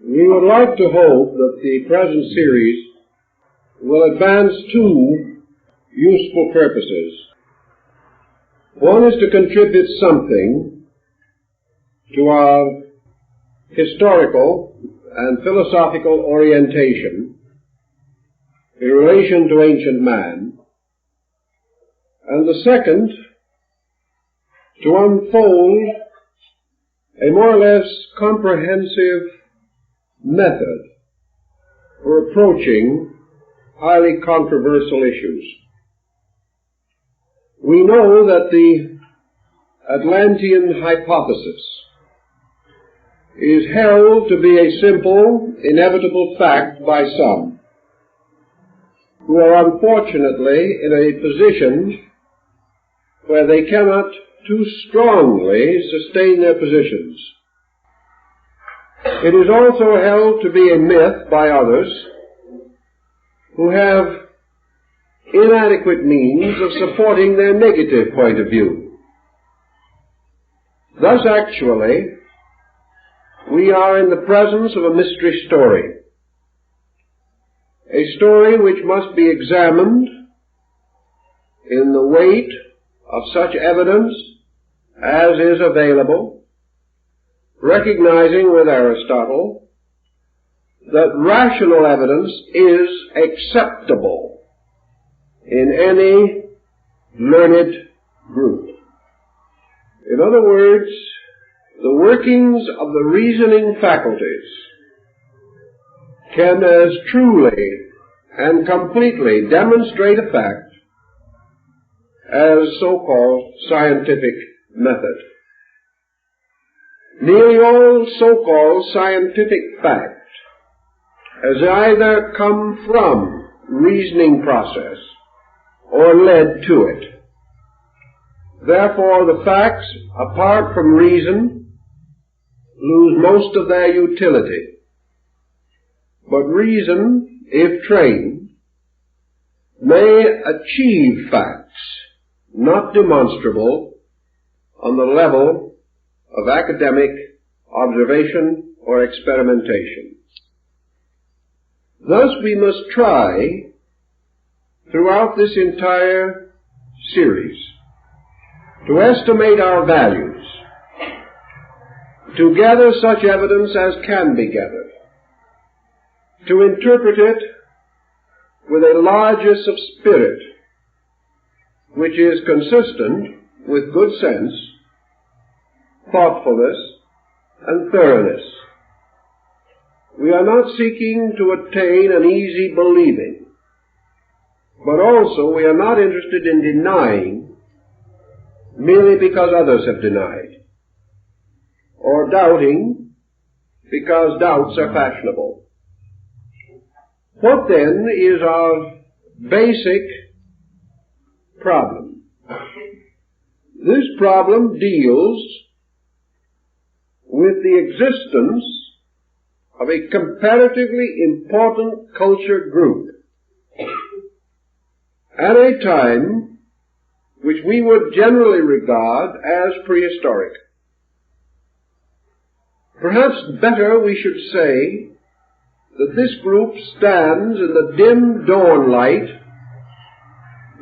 We would like to hope that the present series will advance two useful purposes. One is to contribute something to our historical and philosophical orientation in relation to ancient man, and the second, to unfold a more or less comprehensive method for approaching highly controversial issues. We know that the Atlantean hypothesis is held to be a simple, inevitable fact by some, who are unfortunately in a position where they cannot too strongly sustain their positions. It is also held to be a myth by others who have inadequate means of supporting their negative point of view. Thus, actually, we are in the presence of a mystery story, a story which must be examined in the weight of such evidence as is available, recognizing with Aristotle that rational evidence is acceptable in any learned group. In other words, the workings of the reasoning faculties can as truly and completely demonstrate a fact as so-called scientific method. Nearly all so-called scientific fact has either come from reasoning process or led to it. Therefore, the facts, apart from reason, lose most of their utility. But reason, if trained, may achieve facts not demonstrable on the level of academic observation or experimentation. Thus we must try, throughout this entire series, to estimate our values, to gather such evidence as can be gathered, to interpret it with a largess of spirit which is consistent with good sense, thoughtfulness, and thoroughness. We are not seeking to attain an easy believing, but also we are not interested in denying merely because others have denied, or doubting because doubts are fashionable. What then is our basic problem? This problem deals with the existence of a comparatively important culture group at a time which we would generally regard as prehistoric. Perhaps better we should say that this group stands in the dim dawn light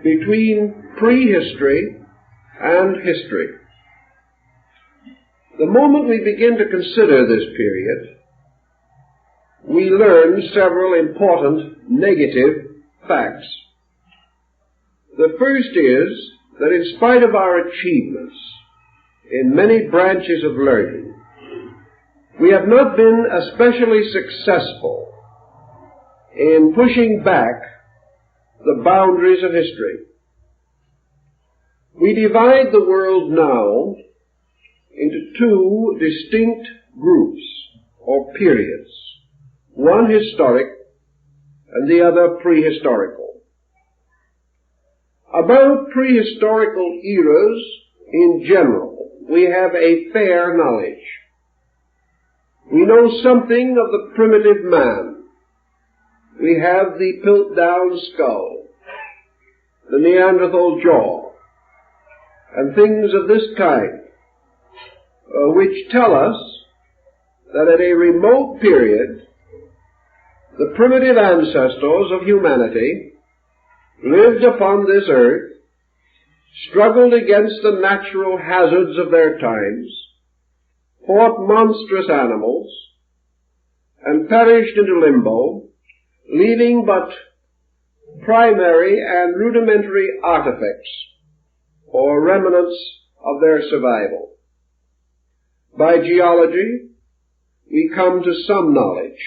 between prehistory and history. The moment we begin to consider this period, we learn several important negative facts. The first is that in spite of our achievements in many branches of learning, we have not been especially successful in pushing back the boundaries of history. We divide the world now into two distinct groups or periods, one historic and the other prehistorical. About prehistorical eras in general, we have a fair knowledge. We know something of the primitive man. We have the Piltdown skull, the Neanderthal jaw, and things of this kind, which tell us that at a remote period the primitive ancestors of humanity lived upon this earth, struggled against the natural hazards of their times, fought monstrous animals, and perished into limbo, leaving but primary and rudimentary artifacts or remnants of their survival. By geology, we come to some knowledge,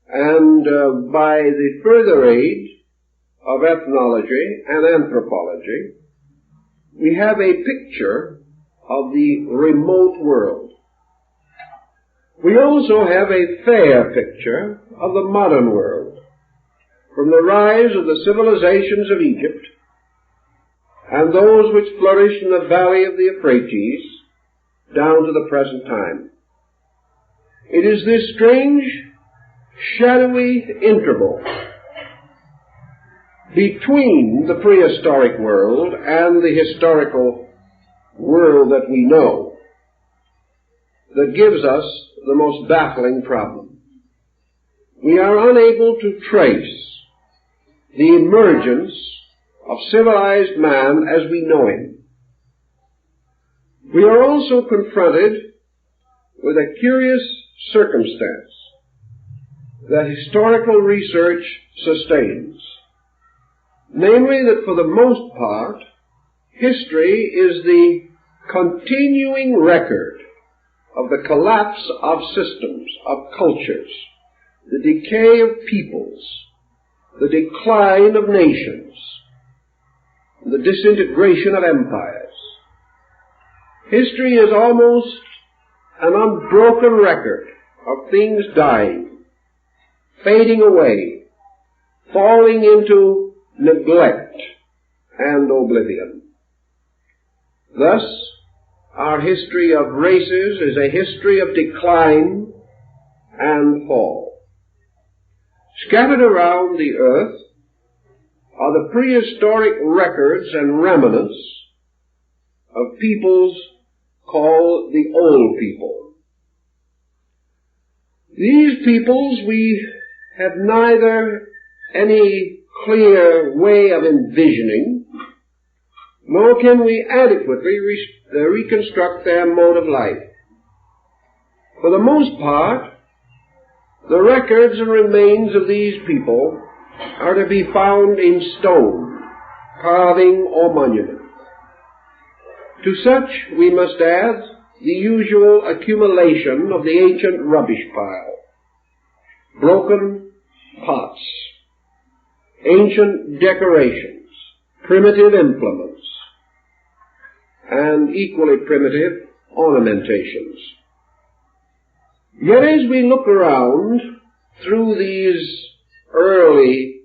and by the further aid of ethnology and anthropology, we have a picture of the remote world. We also have a fair picture of the modern world, from the rise of the civilizations of Egypt and those which flourished in the valley of the Euphrates down to the present time. It is this strange, shadowy interval between the prehistoric world and the historical world that we know that gives us the most baffling problem. We are unable to trace the emergence of civilized man as we know him. We are also confronted with a curious circumstance that historical research sustains, namely that for the most part, history is the continuing record of the collapse of systems, of cultures, the decay of peoples, the decline of nations, the disintegration of empires. History is almost an unbroken record of things dying, fading away, falling into neglect and oblivion. Thus, our history of races is a history of decline and fall. Scattered around the earth are the prehistoric records and remnants of peoples called the old people. These peoples we have neither any clear way of envisioning, nor can we adequately reconstruct their mode of life. For the most part, the records and remains of these people are to be found in stone, carving, or monument. To such we must add the usual accumulation of the ancient rubbish pile, broken pots, ancient decorations, primitive implements, and equally primitive ornamentations. Yet as we look around through these early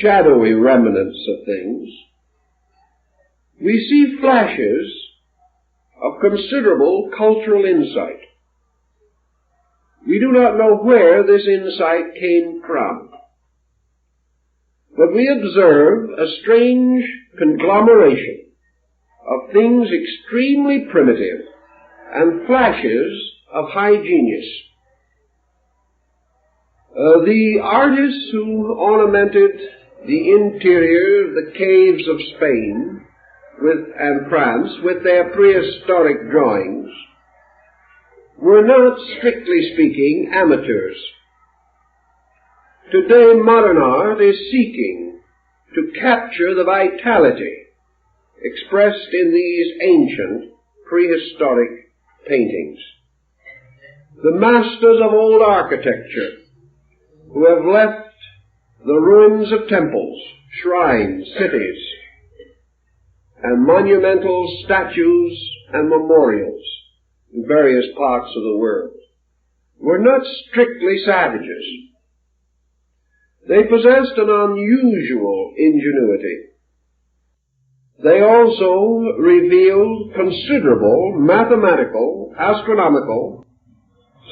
shadowy remnants of things, we see flashes of considerable cultural insight. We do not know where this insight came from, but we observe a strange conglomeration of things extremely primitive and flashes of high genius. The artists who ornamented the interior of the caves of Spain and France with their prehistoric drawings were not, strictly speaking, amateurs. Today modern art is seeking to capture the vitality expressed in these ancient prehistoric paintings. The masters of old architecture who have left the ruins of temples, shrines, cities, and monumental statues and memorials in various parts of the world were not strictly savages. They possessed an unusual ingenuity. They also revealed considerable mathematical, astronomical,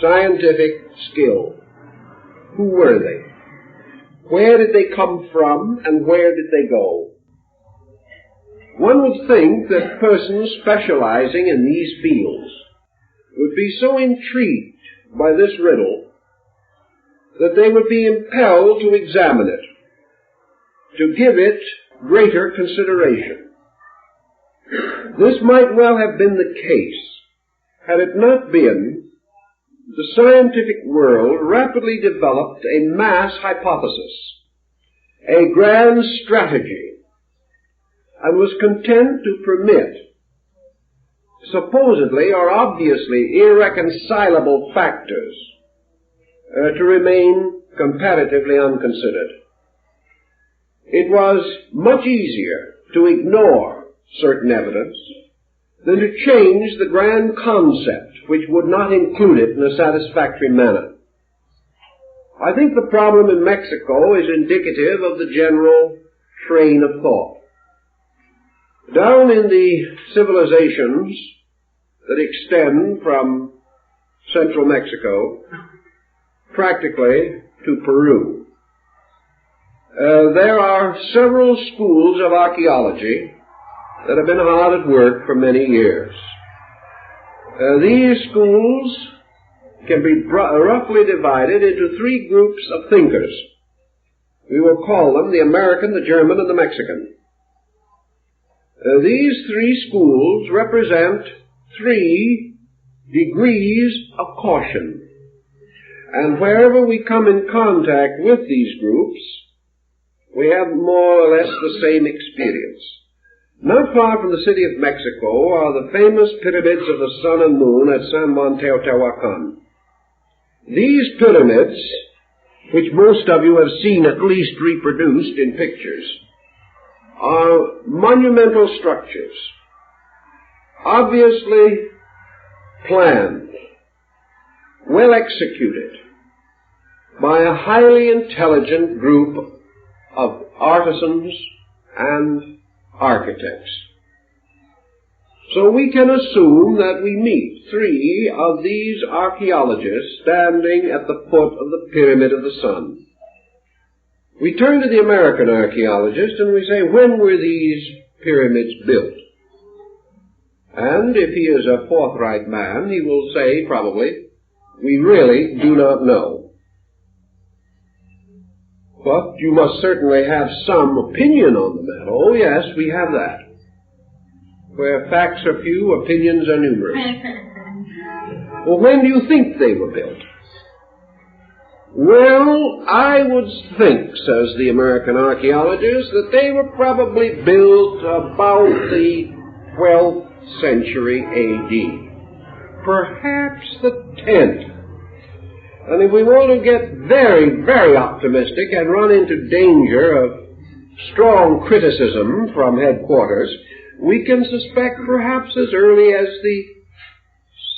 scientific skill. Who were they? Where did they come from, and where did they go? One would think that persons specializing in these fields would be so intrigued by this riddle, that they would be impelled to examine it, to give it greater consideration. This might well have been the case had it not been the scientific world rapidly developed a mass hypothesis, a grand strategy, and was content to permit supposedly or obviously irreconcilable factors to remain comparatively unconsidered. It was much easier to ignore certain evidence than to change the grand concept which would not include it in a satisfactory manner. I think the problem in Mexico is indicative of the general train of thought. Down in the civilizations that extend from central Mexico practically to Peru, there are several schools of archaeology that have been hard at work for many years. These schools can be roughly divided into three groups of thinkers. We will call them the American, the German, and the Mexican. These three schools represent three degrees of caution. And wherever we come in contact with these groups, we have more or less the same experience. Not far from the city of Mexico are the famous pyramids of the sun and moon at San Juan Teotihuacan. These pyramids, which most of you have seen at least reproduced in pictures, are monumental structures, obviously planned, well executed by a highly intelligent group of artisans and architects. So we can assume that we meet three of these archaeologists standing at the foot of the Pyramid of the Sun. We turn to the American archaeologist and we say, when were these pyramids built? And if he is a forthright man, he will say, probably, we really do not know. But you must certainly have some opinion on the matter. Oh yes, we have that. Where facts are few, opinions are numerous. Well, when do you think they were built? Well, I would think, says the American archaeologist, that they were probably built about the 12th century A.D. Perhaps the 10th. And if we want to get very, very optimistic and run into danger of strong criticism from headquarters, we can suspect perhaps as early as the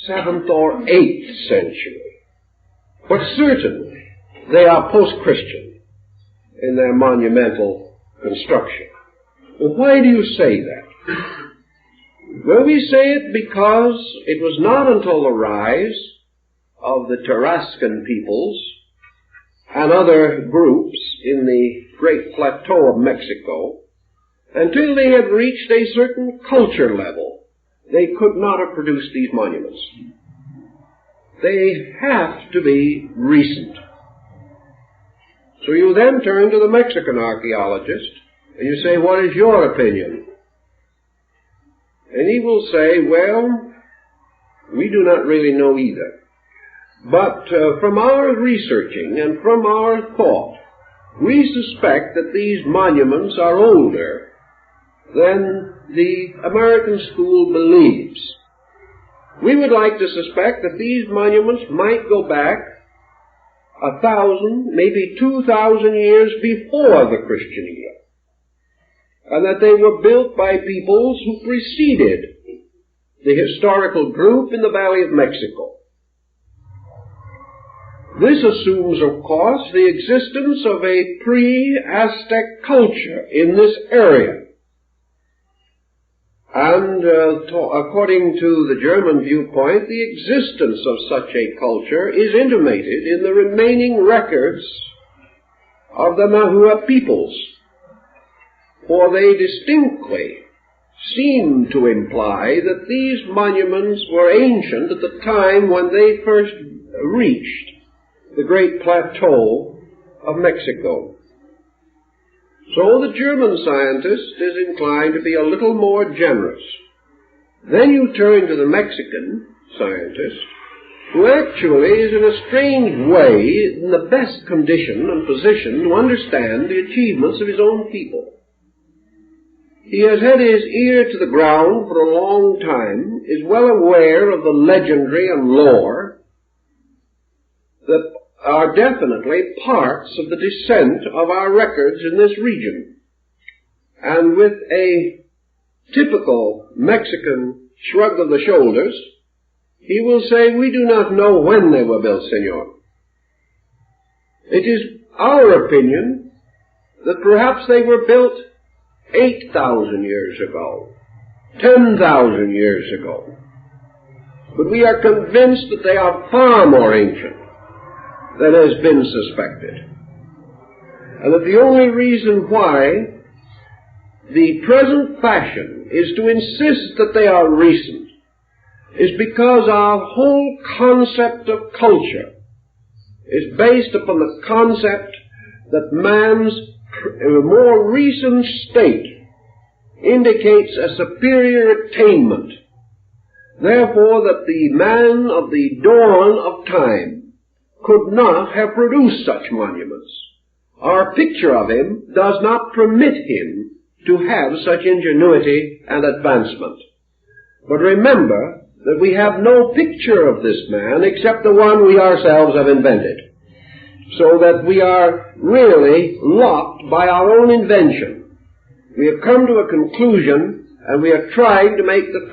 7th or 8th century. But certainly, they are post-Christian in their monumental construction. Well, why do you say that? Well, we say it because it was not until the rise of the Tarascan peoples and other groups in the Great Plateau of Mexico, until they had reached a certain culture level, they could not have produced these monuments. They have to be recent. So you then turn to the Mexican archaeologist and you say, what is your opinion? And he will say, well, we do not really know either. But from our researching and from our thought, we suspect that these monuments are older than the American school believes. We would like to suspect that these monuments might go back 1,000, maybe 2,000 years before the Christian era, and that they were built by peoples who preceded the historical group in the Valley of Mexico. This assumes, of course, the existence of a pre-Aztec culture in this area. And according to the German viewpoint, the existence of such a culture is intimated in the remaining records of the Nahua peoples, for they distinctly seem to imply that these monuments were ancient at the time when they first reached the great plateau of Mexico. So the German scientist is inclined to be a little more generous. Then you turn to the Mexican scientist, who actually is in a strange way in the best condition and position to understand the achievements of his own people. He has had his ear to the ground for a long time, is well aware of the legendary and lore that are definitely parts of the descent of our records in this region. And with a typical Mexican shrug of the shoulders, he will say, "We do not know when they were built, senor. It is our opinion that perhaps they were built 8,000 years ago, 10,000 years ago. But we are convinced that they are far more ancient than has been suspected. And that the only reason why the present fashion is to insist that they are recent is because our whole concept of culture is based upon the concept that man's more recent state indicates a superior attainment. Therefore, that the man of the dawn of time could not have produced such monuments. Our picture of him does not permit him to have such ingenuity and advancement. But remember that we have no picture of this man except the one we ourselves have invented, so that we are really locked by our own invention. We have come to a conclusion, and we are trying to make the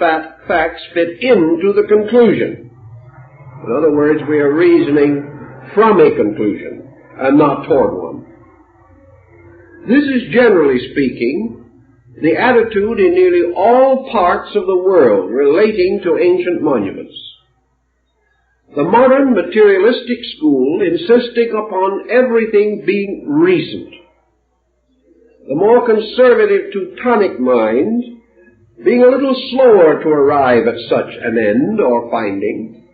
facts fit into the conclusion. In other words, we are reasoning from a conclusion and not toward one. This is, generally speaking, the attitude in nearly all parts of the world relating to ancient monuments. The modern materialistic school insisting upon everything being recent. The more conservative Teutonic mind being a little slower to arrive at such an end or finding,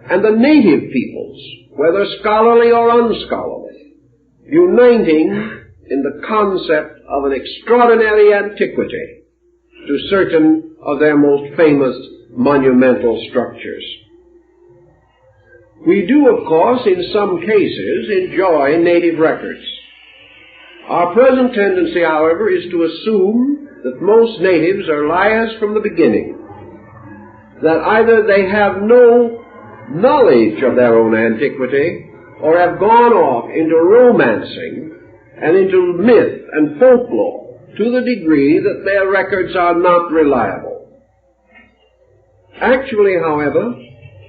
and the native peoples, whether scholarly or unscholarly, uniting in the concept of an extraordinary antiquity to certain of their most famous monumental structures. We do, of course, in some cases, enjoy native records. Our present tendency, however, is to assume that most natives are liars from the beginning, that either they have no knowledge of their own antiquity or have gone off into romancing and into myth and folklore to the degree that their records are not reliable. Actually, however,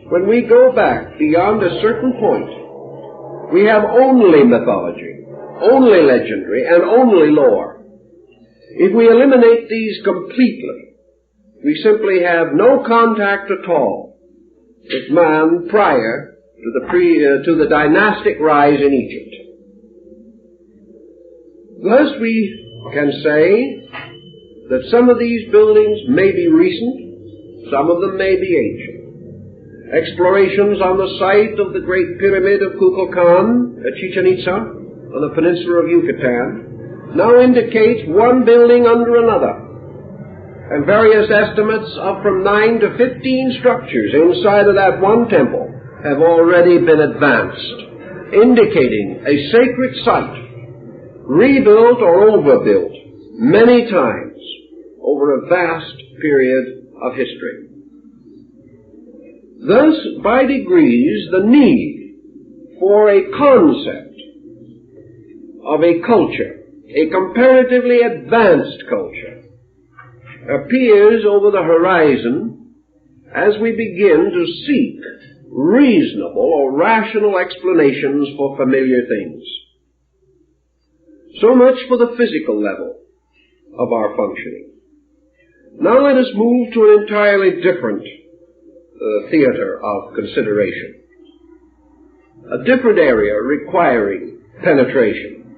when we go back beyond a certain point, we have only mythology, only legendary, and only lore. If we eliminate these completely, we simply have no contact at all with man prior to the dynastic rise in Egypt. Thus we can say that some of these buildings may be recent, some of them may be ancient. Explorations on the site of the great pyramid of Kukulkan at Chichen Itza on the peninsula of Yucatan now indicates one building under another, and various estimates of from 9 to 15 structures inside of that one temple have already been advanced, indicating a sacred site rebuilt or overbuilt many times over a vast period of history. Thus, by degrees, the need for a concept of a culture, a comparatively advanced culture, appears over the horizon as we begin to seek reasonable or rational explanations for familiar things. So much for the physical level of our functioning. Now let us move to an entirely different theater of consideration, a different area requiring penetration.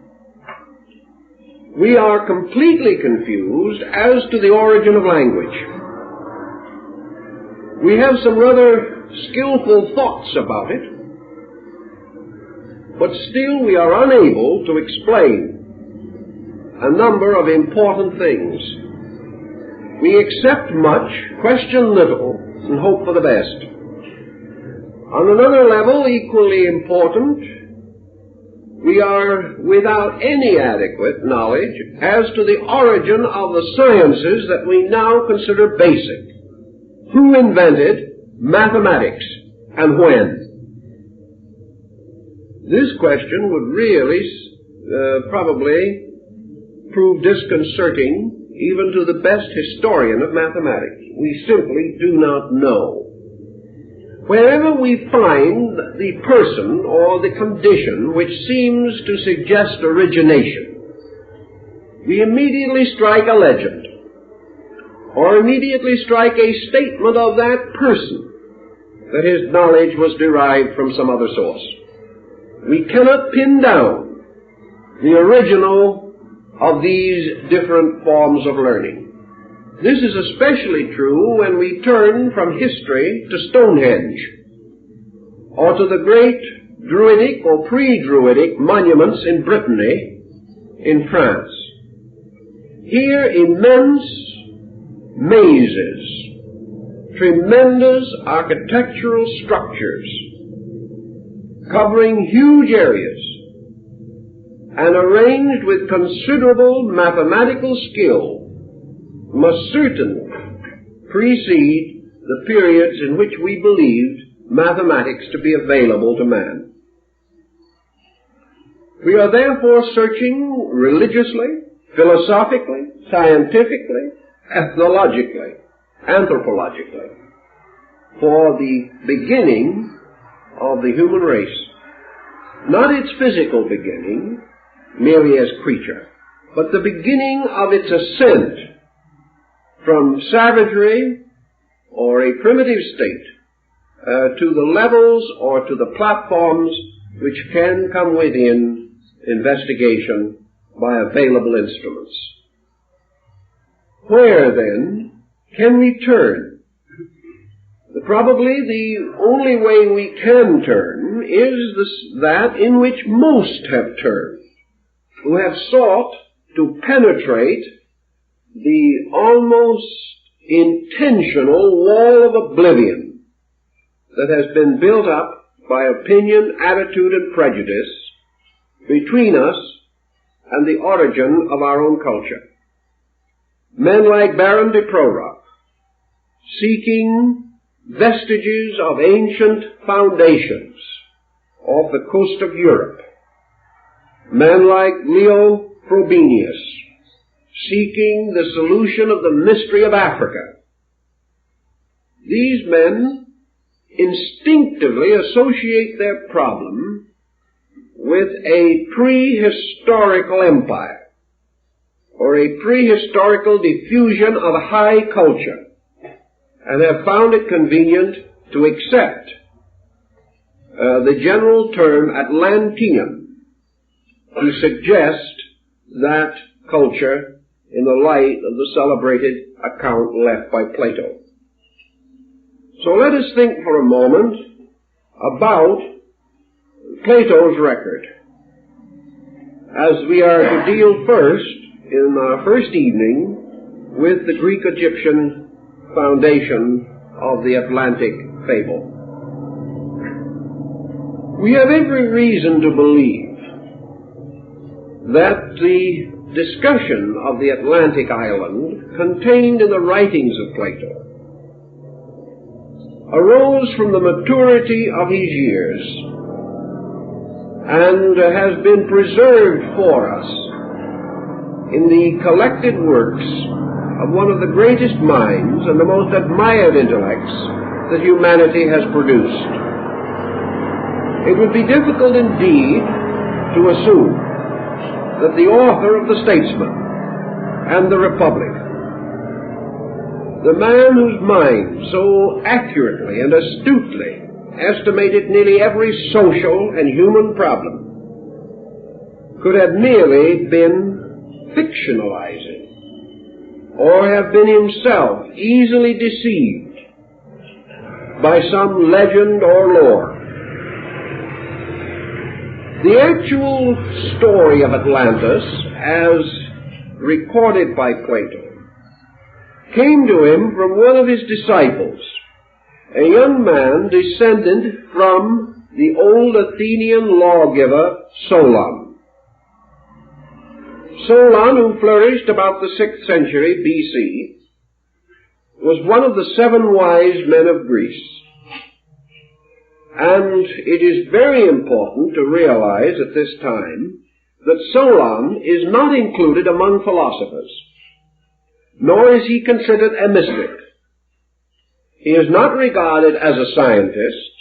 We are completely confused as to the origin of language. We have some rather skillful thoughts about it, but still we are unable to explain a number of important things. We accept much, question little, and hope for the best. On another level, equally important, we are without any adequate knowledge as to the origin of the sciences that we now consider basic. Who invented mathematics and when? This question would really probably prove disconcerting even to the best historian of mathematics. We simply do not know. Wherever we find the person or the condition which seems to suggest origination, we immediately strike a legend, or immediately strike a statement of that person that his knowledge was derived from some other source. We cannot pin down the original of these different forms of learning. This is especially true when we turn from history to Stonehenge, or to the great Druidic or pre-Druidic monuments in Brittany, in France. Here, immense mazes, tremendous architectural structures, covering huge areas, and arranged with considerable mathematical skill, must certainly precede the periods in which we believed mathematics to be available to man. We are therefore searching religiously, philosophically, scientifically, ethnologically, anthropologically, for the beginning of the human race. Not its physical beginning, merely as creature, but the beginning of its ascent from savagery or a primitive state to the levels or to the platforms which can come within investigation by available instruments. Where, then, can we turn? Probably the only way we can turn is that in which most have turned, who have sought to penetrate the almost intentional wall of oblivion that has been built up by opinion, attitude, and prejudice between us and the origin of our own culture. Men like Baron de Prorock, seeking vestiges of ancient foundations off the coast of Europe. Men like Leo Frobenius, seeking the solution of the mystery of Africa. These men instinctively associate their problem with a prehistorical empire, or a prehistorical diffusion of high culture, and have found it convenient to accept the general term Atlantean to suggest that culture in the light of the celebrated account left by Plato. So let us think for a moment about Plato's record, as we are to deal first, in our first evening, with the Greek-Egyptian foundation of the Atlantic fable. We have every reason to believe that the discussion of the Atlantic island contained in the writings of Plato arose from the maturity of his years and has been preserved for us in the collected works of one of the greatest minds and the most admired intellects that humanity has produced. It would be difficult indeed to assume that the author of the Statesman and the Republic, the man whose mind so accurately and astutely estimated nearly every social and human problem, could have merely been fictionalizing, or have been himself easily deceived by some legend or lore. The actual story of Atlantis, as recorded by Plato, came to him from one of his disciples, a young man descended from the old Athenian lawgiver Solon. Solon, who flourished about the 6th century BC, was one of the 7 wise men of Greece. And it is very important to realize at this time that Solon is not included among philosophers, nor is he considered a mystic. He is not regarded as a scientist,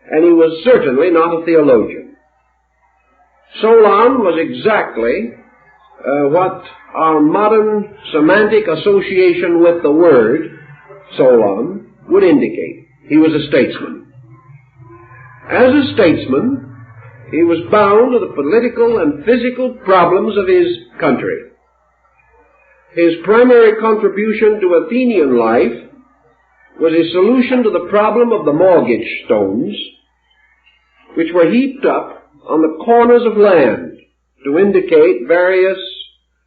and he was certainly not a theologian. Solon was exactly what our modern semantic association with the word Solon would indicate. He was a statesman. As a statesman, he was bound to the political and physical problems of his country. His primary contribution to Athenian life was a solution to the problem of the mortgage stones, which were heaped up on the corners of land to indicate various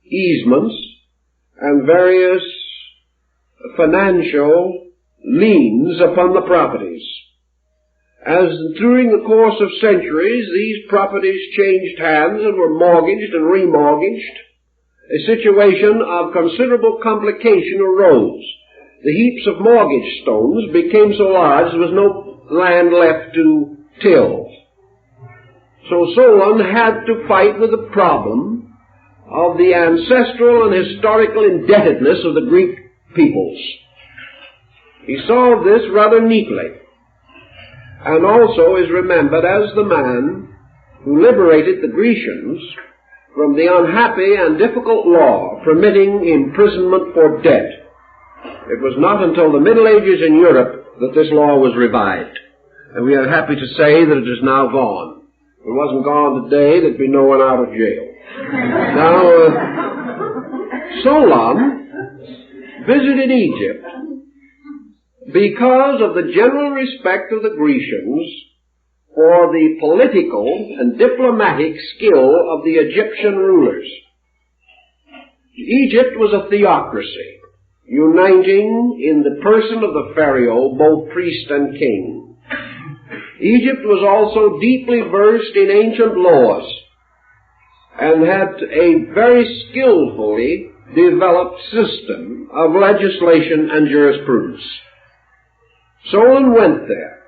easements and various financial liens upon the properties. As during the course of centuries these properties changed hands and were mortgaged and remortgaged, a situation of considerable complication arose. The heaps of mortgage stones became so large there was no land left to till. So Solon had to fight with the problem of the ancestral and historical indebtedness of the Greek peoples. He solved this rather neatly, and also is remembered as the man who liberated the Grecians from the unhappy and difficult law permitting imprisonment for debt. It was not until the Middle Ages in Europe that this law was revived, and we are happy to say that it is now gone. If it wasn't gone today, there'd be no one out of jail. Now, Solon visited Egypt because of the general respect of the Grecians for the political and diplomatic skill of the Egyptian rulers. Egypt was a theocracy, uniting in the person of the pharaoh both priest and king. Egypt was also deeply versed in ancient laws and had a very skillfully developed system of legislation and jurisprudence. Solon went there,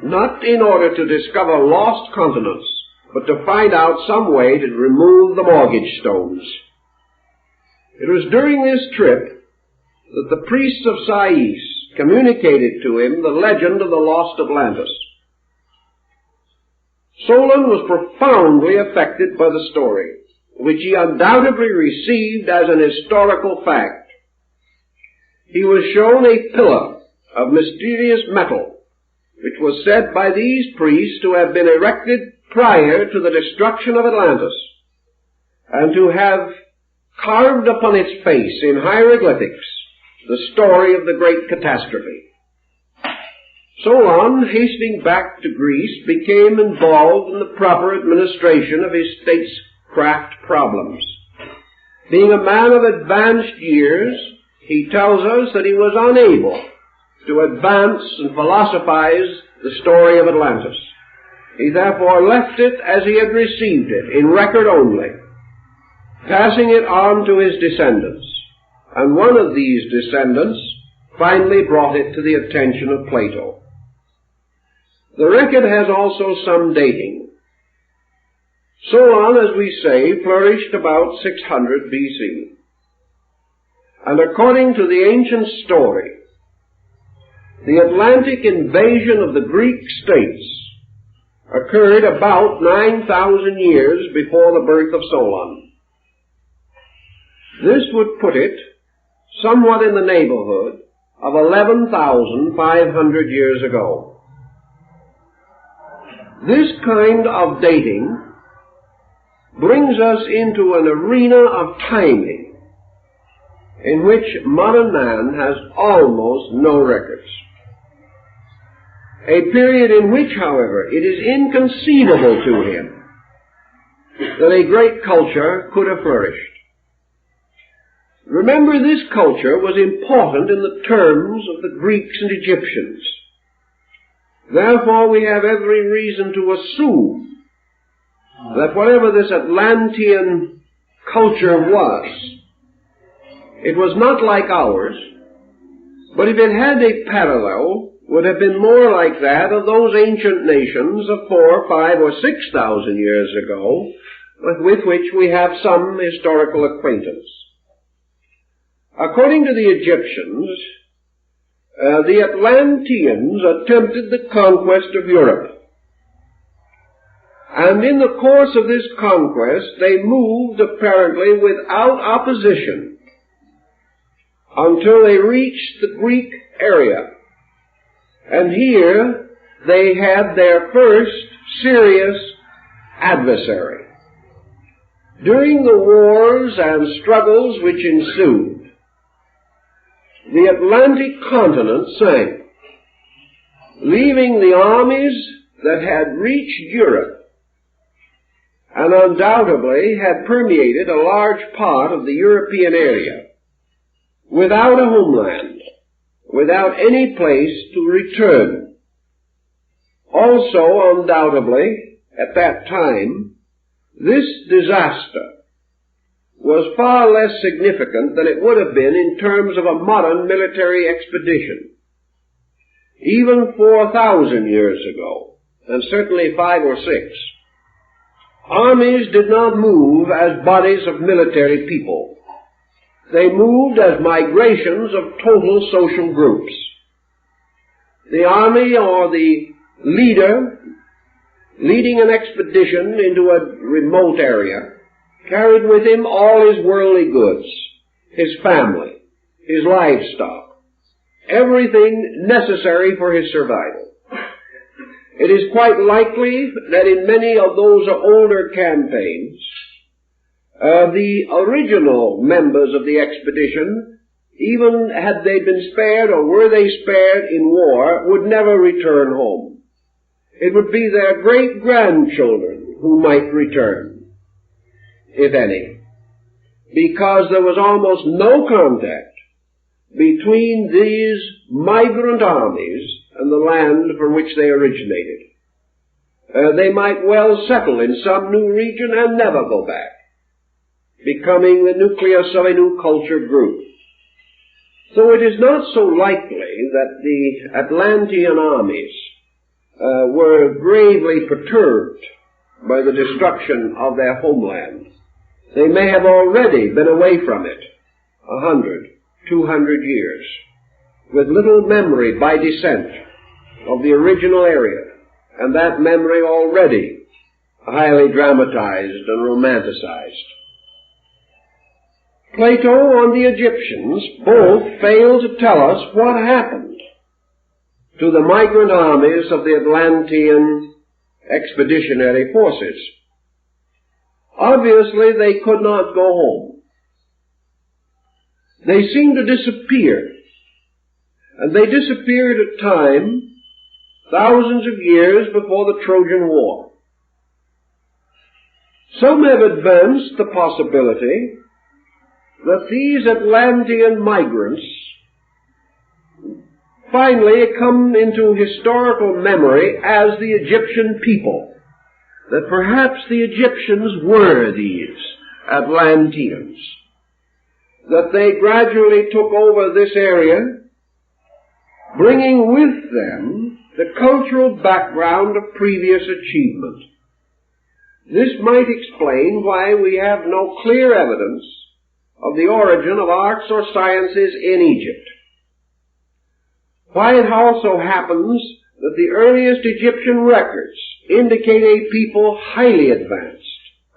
not in order to discover lost continents, but to find out some way to remove the mortgage stones. It was during this trip that the priests of Sais communicated to him the legend of the lost Atlantis. Solon was profoundly affected by the story, which he undoubtedly received as an historical fact. He was shown a pillar of mysterious metal, which was said by these priests to have been erected prior to the destruction of Atlantis, and to have carved upon its face in hieroglyphics the story of the great catastrophe. Solon, hastening back to Greece, became involved in the proper administration of his statecraft problems. Being a man of advanced years, he tells us that he was unable to advance and philosophize the story of Atlantis. He therefore left it as he had received it, in record only, passing it on to his descendants. And one of these descendants finally brought it to the attention of Plato. The record has also some dating. Solon, as we say, flourished about 600 BC. And according to the ancient story, the Atlantic invasion of the Greek states occurred about 9,000 years before the birth of Solon. This would put it somewhat in the neighborhood of 11,500 years ago. This kind of dating brings us into an arena of timing in which modern man has almost no records. a period in which, however, it is inconceivable to him that a great culture could have flourished. Remember, this culture was important in the terms of the Greeks and Egyptians. Therefore, we have every reason to assume that whatever this Atlantean culture was, it was not like ours, but if it had a parallel, would have been more like that of those ancient nations of 4,000, 5,000, or 6,000 years ago, with which we have some historical acquaintance. According to the Egyptians, the Atlanteans attempted the conquest of Europe. And in the course of this conquest, they moved apparently without opposition until they reached the Greek area. And here they had their first serious adversary. During the wars and struggles which ensued, the Atlantic continent sank, leaving the armies that had reached Europe and undoubtedly had permeated a large part of the European area without a homeland, without any place to return. Also, undoubtedly, at that time, this disaster was far less significant than it would have been in terms of a modern military expedition. Even 4,000 years ago, and certainly 5 or 6, armies did not move as bodies of military people. They moved as migrations of total social groups. The army or the leader leading an expedition into a remote area carried with him all his worldly goods, his family, his livestock, everything necessary for his survival. It is quite likely that in many of those older campaigns, the original members of the expedition, even had they been spared or were they spared in war, would never return home. It would be their great-grandchildren who might return, if any, because there was almost no contact between these migrant armies and the land from which they originated. They might well settle in some new region and never go back, becoming the nucleus of a new culture group. So it is not so likely that the Atlantean armies were gravely perturbed by the destruction of their homeland. They may have already been away from it 100, 200 years, with little memory by descent of the original area, and that memory already highly dramatized and romanticized. Plato and the Egyptians both fail to tell us what happened to the migrant armies of the Atlantean expeditionary forces. Obviously, they could not go home. They seemed to disappear, and they disappeared at time thousands of years before the Trojan War. Some have advanced the possibility that these Atlantean migrants finally come into historical memory as the Egyptian people, that perhaps the Egyptians were these Atlanteans, that they gradually took over this area, bringing with them the cultural background of previous achievement. This might explain why we have no clear evidence of the origin of arts or sciences in Egypt. Why it also happens that the earliest Egyptian records indicate a people highly advanced,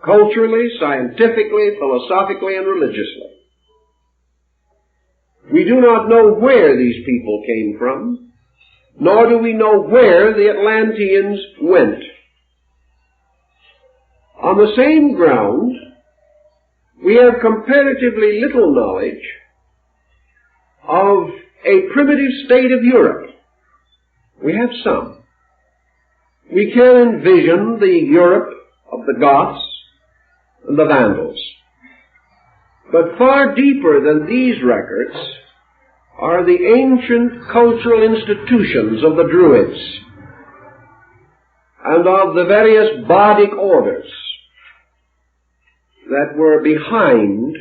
culturally, scientifically, philosophically, and religiously. We do not know where these people came from, nor do we know where the Atlanteans went. On the same ground, we have comparatively little knowledge of a primitive state of Europe. We have some, we can envision the Europe of the Goths and the Vandals. But far deeper than these records are the ancient cultural institutions of the Druids and of the various bardic orders that were behind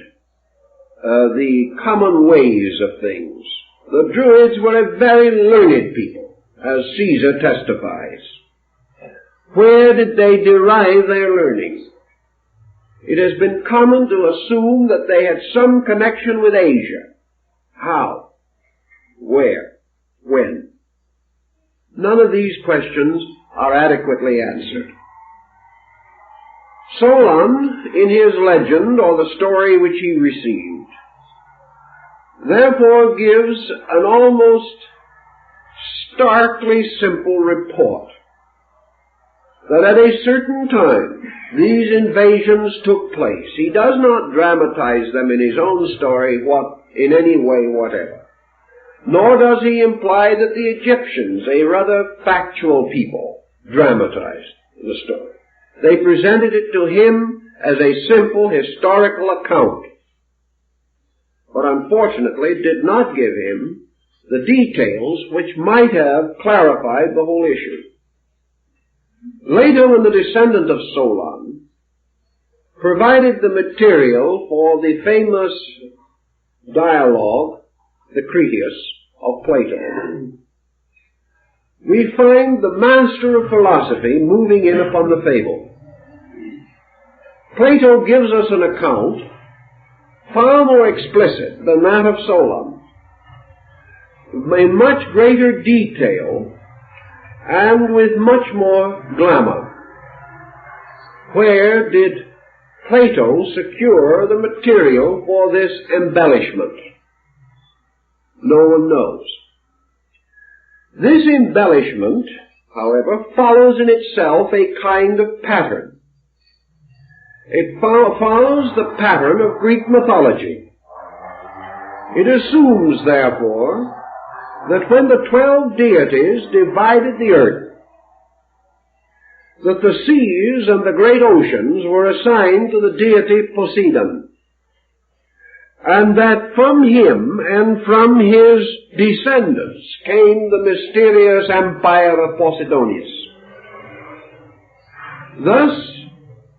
the common ways of things. The Druids were a very learned people, as Caesar testifies. Where did they derive their learning? It has been common to assume that they had some connection with Asia. How? Where? When? None of these questions are adequately answered. Solon, in his legend, or the story which he received, therefore gives an almost starkly simple report that at a certain time these invasions took place. He does not dramatize them in his own story in any way whatever. Nor does he imply that the Egyptians, a rather factual people, dramatized the story. They presented it to him as a simple historical account, but unfortunately did not give him the details which might have clarified the whole issue. Later, when the descendant of Solon provided the material for the famous dialogue, the Critias, of Plato, we find the master of philosophy moving in upon the fable. Plato gives us an account far more explicit than that of Solon, in much greater detail and with much more glamour. Where did Plato secure the material for this embellishment? No one knows. This embellishment, however, follows in itself a kind of pattern. It follows the pattern of Greek mythology. It assumes, therefore, that when the 12 deities divided the earth, that the seas and the great oceans were assigned to the deity Poseidon, and that from him and from his descendants came the mysterious empire of Posidonius. Thus,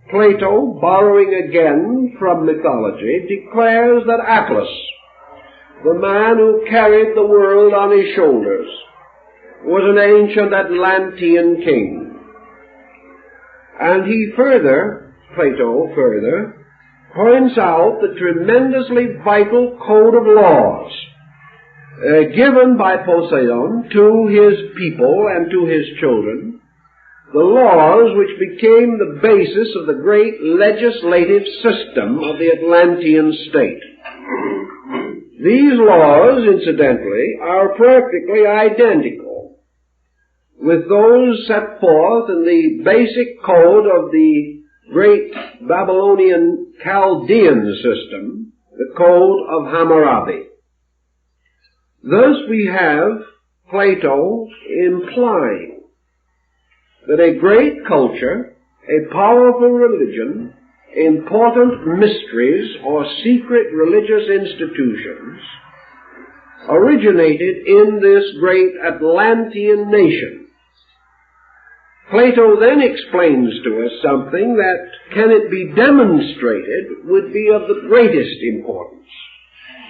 Plato, borrowing again from mythology, declares that Atlas, the man who carried the world on his shoulders, was an ancient Atlantean king. And Plato further, points out the tremendously vital code of laws given by Poseidon to his people and to his children, the laws which became the basis of the great legislative system of the Atlantean state. These laws, incidentally, are practically identical with those set forth in the basic code of the great Babylonian Chaldean system, the Code of Hammurabi. Thus we have Plato implying that a great culture, a powerful religion, important mysteries or secret religious institutions originated in this great Atlantean nation. Plato then explains to us something that, can it be demonstrated, would be of the greatest importance.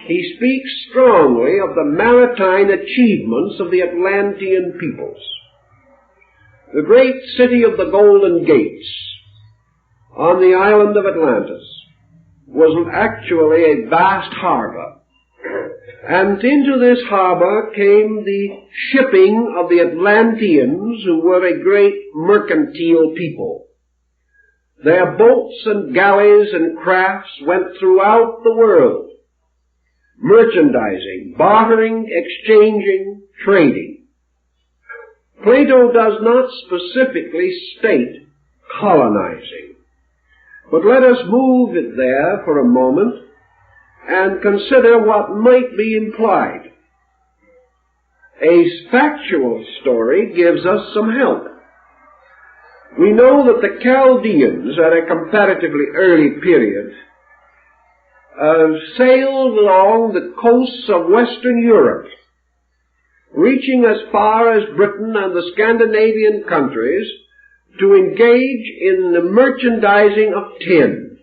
He speaks strongly of the maritime achievements of the Atlantean peoples. The great city of the Golden Gates on the island of Atlantis was actually a vast harbor. And into this harbor came the shipping of the Atlanteans, who were a great mercantile people. Their boats and galleys and crafts went throughout the world, merchandising, bartering, exchanging, trading. Plato does not specifically state colonizing, but let us move it there for a moment and consider what might be implied. A factual story gives us some help. We know that the Chaldeans, at a comparatively early period, sailed along the coasts of Western Europe, reaching as far as Britain and the Scandinavian countries to engage in the merchandising of tin.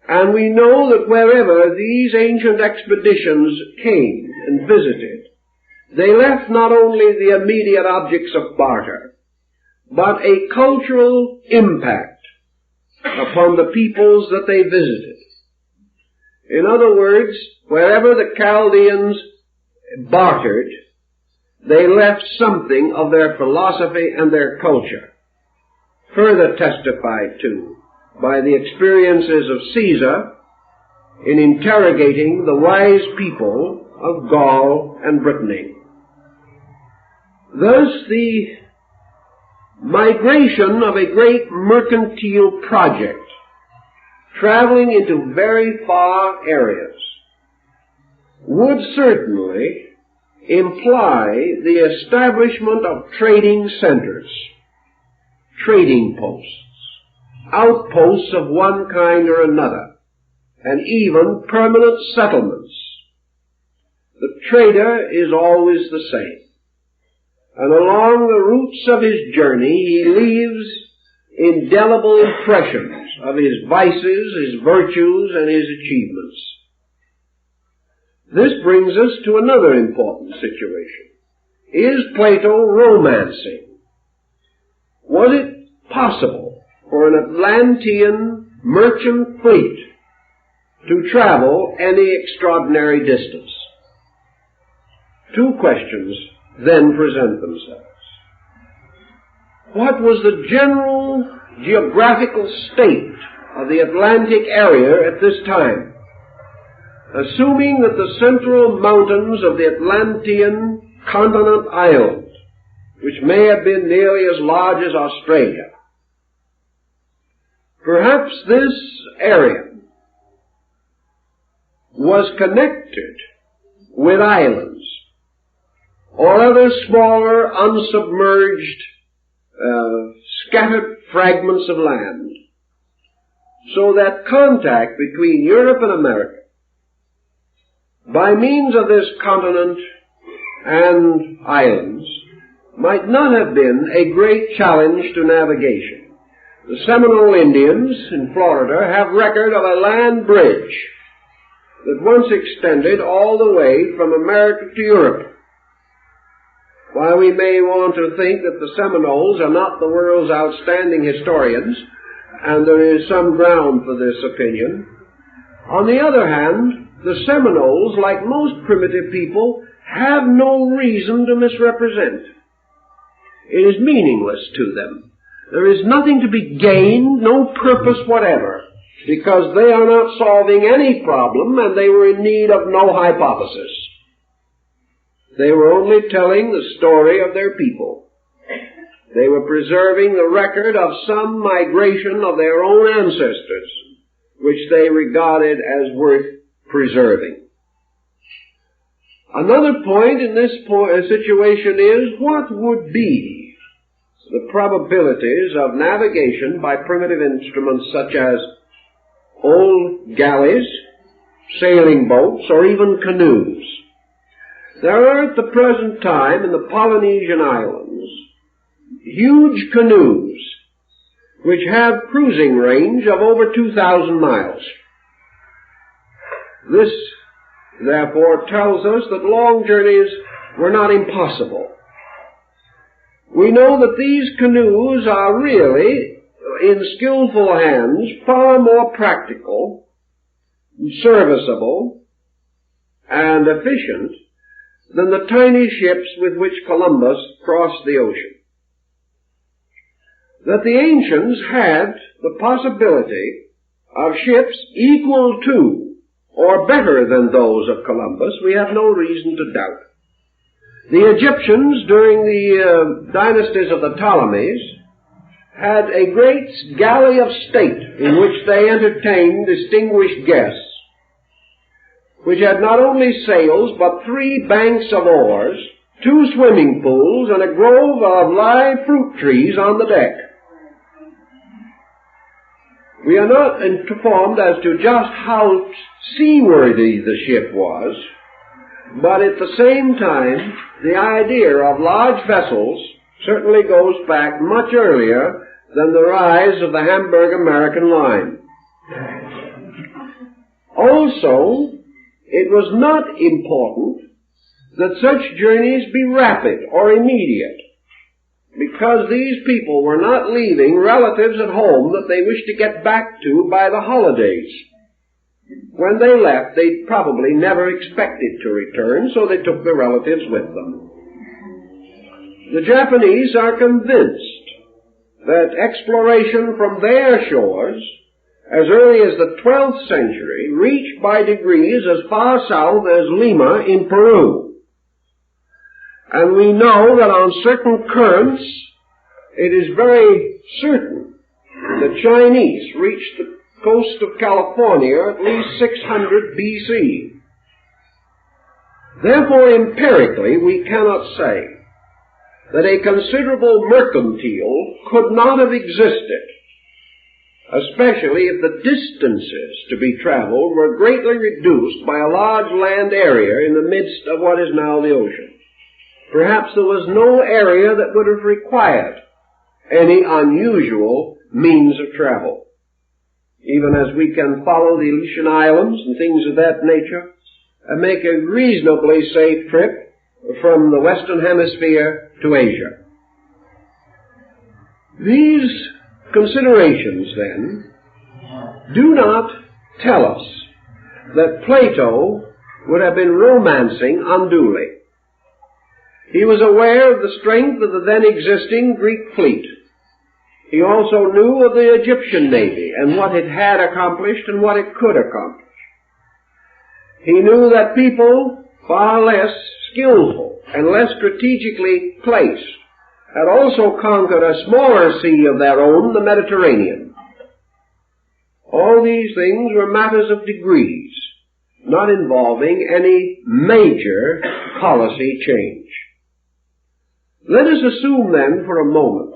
And we know that wherever these ancient expeditions came and visited, they left not only the immediate objects of barter, but a cultural impact upon the peoples that they visited. In other words, wherever the Chaldeans bartered, they left something of their philosophy and their culture, further testified to by the experiences of Caesar in interrogating the wise people of Gaul and Brittany. Thus, the migration of a great mercantile project traveling into very far areas would certainly imply the establishment of trading centers, trading posts, outposts of one kind or another, and even permanent settlements. The trader is always the same, and along the routes of his journey he leaves indelible impressions of his vices, his virtues, and his achievements. This brings us to another important situation. Is Plato romancing? Was it possible for an Atlantean merchant fleet to travel any extraordinary distance? Two questions then present themselves. What was the general geographical state of the Atlantic area at this time? Assuming that the central mountains of the Atlantean continent island, which may have been nearly as large as Australia, perhaps this area was connected with islands or other smaller, unsubmerged, scattered fragments of land, so that contact between Europe and America, by means of this continent and islands, might not have been a great challenge to navigation. The Seminole Indians in Florida have record of a land bridge that once extended all the way from America to Europe. While we may want to think that the Seminoles are not the world's outstanding historians, and there is some ground for this opinion, on the other hand, the Seminoles, like most primitive people, have no reason to misrepresent. It is meaningless to them. There is nothing to be gained, no purpose whatever, because they are not solving any problem and they were in need of no hypothesis. They were only telling the story of their people. They were preserving the record of some migration of their own ancestors, which they regarded as worth preserving. Another point in this situation is, what would be the probabilities of navigation by primitive instruments such as old galleys, sailing boats, or even canoes? There are at the present time in the Polynesian islands huge canoes which have cruising range of over 2,000 miles. This, therefore, tells us that long journeys were not impossible. We know that these canoes are really, in skillful hands, far more practical, serviceable, and efficient than the tiny ships with which Columbus crossed the ocean. That the ancients had the possibility of ships equal to or better than those of Columbus, we have no reason to doubt. The Egyptians, during the dynasties of the Ptolemies, had a great galley of state in which they entertained distinguished guests, which had not only sails but 3 banks of oars 2 swimming pools, and a grove of live fruit trees on the deck. We are not informed as to just how seaworthy the ship was, but at the same time, the idea of large vessels certainly goes back much earlier than the rise of the Hamburg American line. Also, it was not important that such journeys be rapid or immediate, because these people were not leaving relatives at home that they wished to get back to by the holidays. When they left, they probably never expected to return, so they took their relatives with them. The Japanese are convinced that exploration from their shores, as early as the 12th century, reached by degrees as far south as Lima in Peru. And we know that on certain currents, it is very certain the Chinese reached the coast of California at least 600 BC. Therefore, empirically, we cannot say that a considerable mercantile could not have existed, especially if the distances to be traveled were greatly reduced by a large land area in the midst of what is now the ocean. Perhaps there was no area that would have required any unusual means of travel. Even as we can follow the Aleutian Islands and things of that nature, and make a reasonably safe trip from the Western Hemisphere to Asia. These considerations, then, do not tell us that Plato would have been romancing unduly. He was aware of the strength of the then existing Greek fleet. He also knew of the Egyptian navy and what it had accomplished and what it could accomplish. He knew that people far less skillful and less strategically placed had also conquered a smaller sea of their own, the Mediterranean. All these things were matters of degrees, not involving any major policy change. Let us assume then for a moment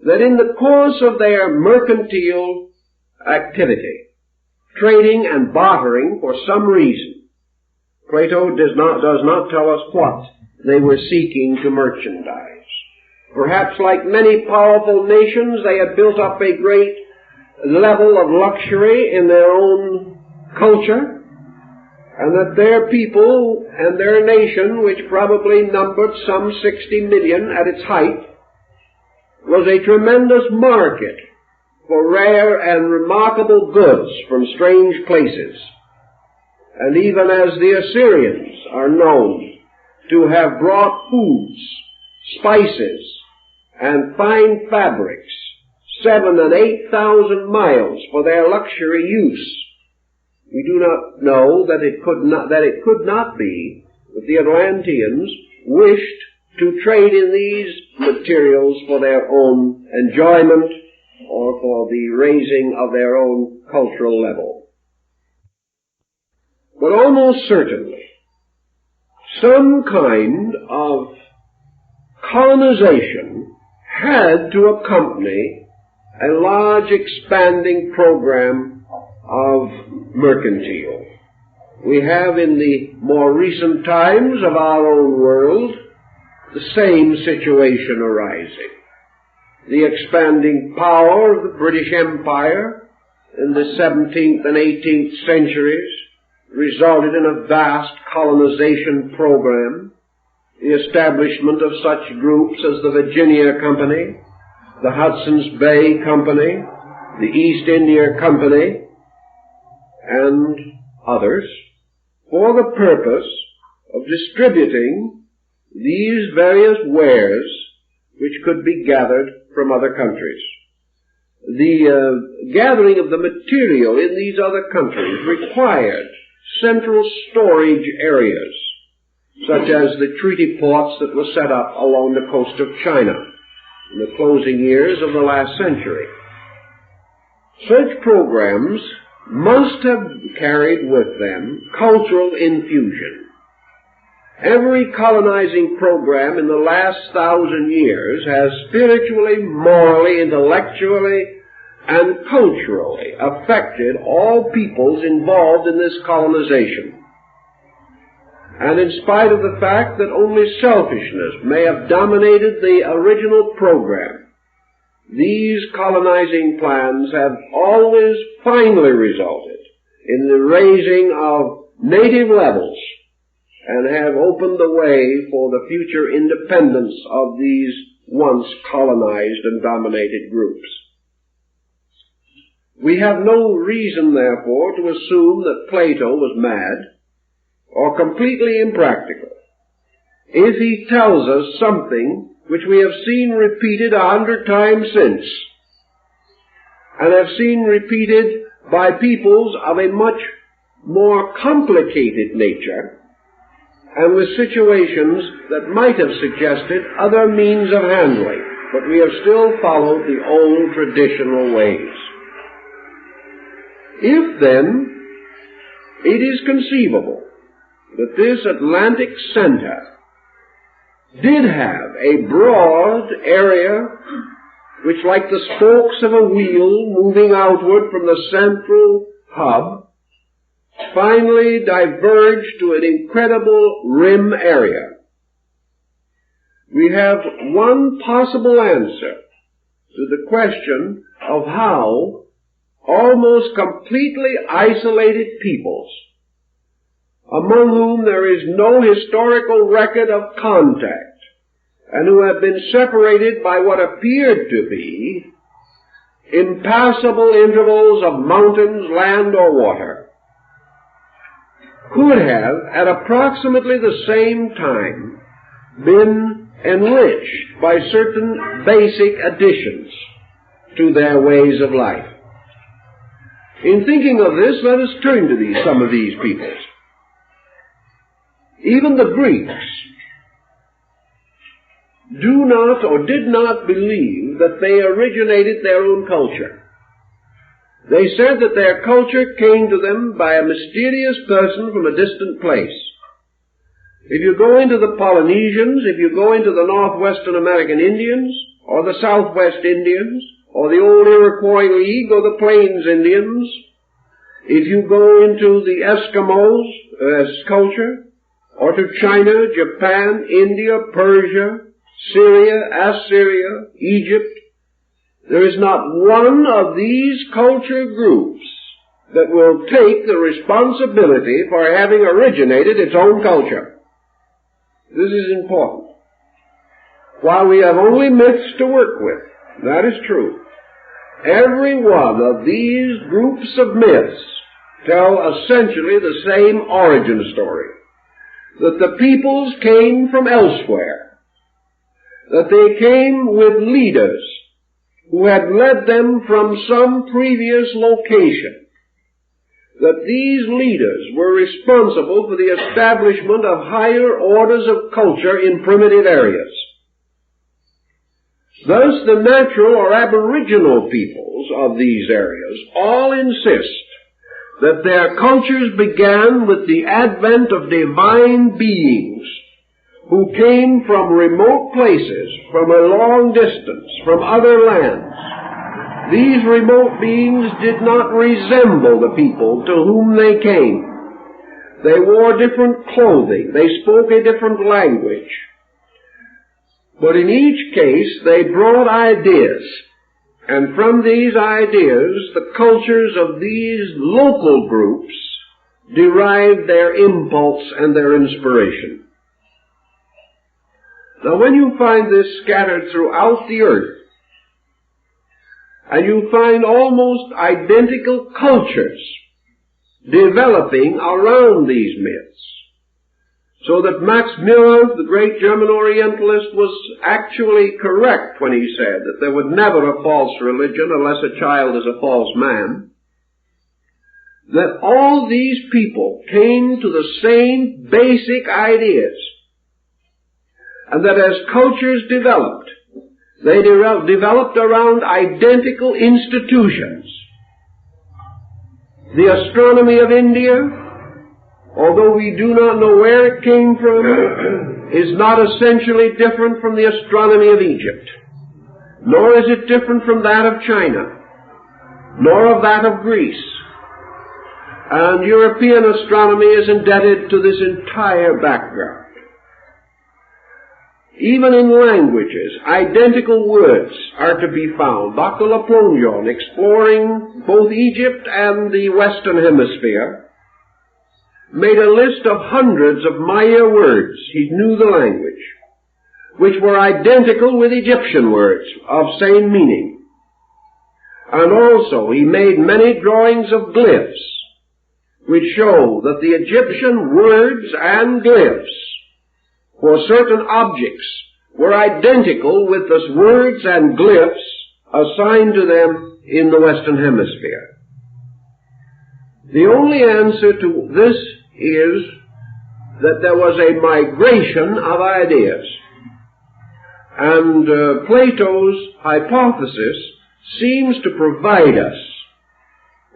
that in the course of their mercantile activity, trading and bartering for some reason, Plato does not tell us what they were seeking to merchandise. Perhaps like many powerful nations, they had built up a great level of luxury in their own culture, and that their people and their nation, which probably numbered some 60 million at its height, was a tremendous market for rare and remarkable goods from strange places. And even as the Assyrians are known to have brought foods, spices, and fine fabrics 7,000 and 8,000 miles for their luxury use, we do not know that it could not be that the Atlanteans wished to trade in these materials for their own enjoyment or for the raising of their own cultural level. But almost certainly, some kind of colonization had to accompany a large expanding program of mercantile. We have in the more recent times of our own world the same situation arising. The expanding power of the British Empire in the 17th and 18th centuries resulted in a vast colonization program, the establishment of such groups as the Virginia Company, the Hudson's Bay Company, the East India Company, and others, for the purpose of distributing these various wares which could be gathered from other countries. The gathering of the material in these other countries required central storage areas, such as the treaty ports that were set up along the coast of China in the closing years of the last century. Such programs must have carried with them cultural infusion. Every colonizing program in the last 1,000 years has spiritually, morally, intellectually, and culturally affected all peoples involved in this colonization. And in spite of the fact that only selfishness may have dominated the original program, these colonizing plans have always finally resulted in the raising of native levels and have opened the way for the future independence of these once colonized and dominated groups. We have no reason, therefore, to assume that Plato was mad or completely impractical if he tells us something which we have seen repeated 100 times since, and have seen repeated by peoples of a much more complicated nature, and with situations that might have suggested other means of handling, but we have still followed the old traditional ways. If, then, it is conceivable that this Atlantic center did have a broad area which, like the spokes of a wheel moving outward from the central hub, finally diverged to an incredible rim area, we have one possible answer to the question of how almost completely isolated peoples, among whom there is no historical record of contact, and who have been separated by what appeared to be impassable intervals of mountains, land, or water, could have, at approximately the same time, been enriched by certain basic additions to their ways of life. In thinking of this, let us turn to some of these peoples. Even the Greeks do not or did not believe that they originated their own culture. They said that their culture came to them by a mysterious person from a distant place. If you go into the Polynesians, if you go into the Northwestern American Indians, or the Southwest Indians, or the old Iroquois League, or the Plains Indians, if you go into the Eskimos' culture, or to China, Japan, India, Persia, Syria, Assyria, Egypt, there is not one of these culture groups that will take the responsibility for having originated its own culture. This is important. While we have only myths to work with, that is true, every one of these groups of myths tell essentially the same origin story, that the peoples came from elsewhere, that they came with leaders who had led them from some previous location, that these leaders were responsible for the establishment of higher orders of culture in primitive areas. Thus, the natural or aboriginal peoples of these areas all insist that their cultures began with the advent of divine beings who came from remote places, from a long distance, from other lands. These remote beings did not resemble the people to whom they came. They wore different clothing. They spoke a different language. But in each case, they brought ideas. And from these ideas, the cultures of these local groups derived their impulse and their inspiration. Now, when you find this scattered throughout the earth, and you find almost identical cultures developing around these myths, so that Max Muller, the great German Orientalist, was actually correct when he said that there was never a false religion unless a child is a false man, that all these people came to the same basic ideas, and that as cultures developed, they developed around identical institutions. The astronomy of India although we do not know where it came from, is not essentially different from the astronomy of Egypt, nor is it different from that of China, nor of that of Greece. And European astronomy is indebted to this entire background. Even in languages, identical words are to be found. Dr. Laplongeon, exploring both Egypt and the Western Hemisphere, made a list of hundreds of Maya words, he knew the language, which were identical with Egyptian words of same meaning. And also he made many drawings of glyphs, which show that the Egyptian words and glyphs for certain objects were identical with the words and glyphs assigned to them in the Western Hemisphere. The only answer to this is that there was a migration of ideas. And Plato's hypothesis seems to provide us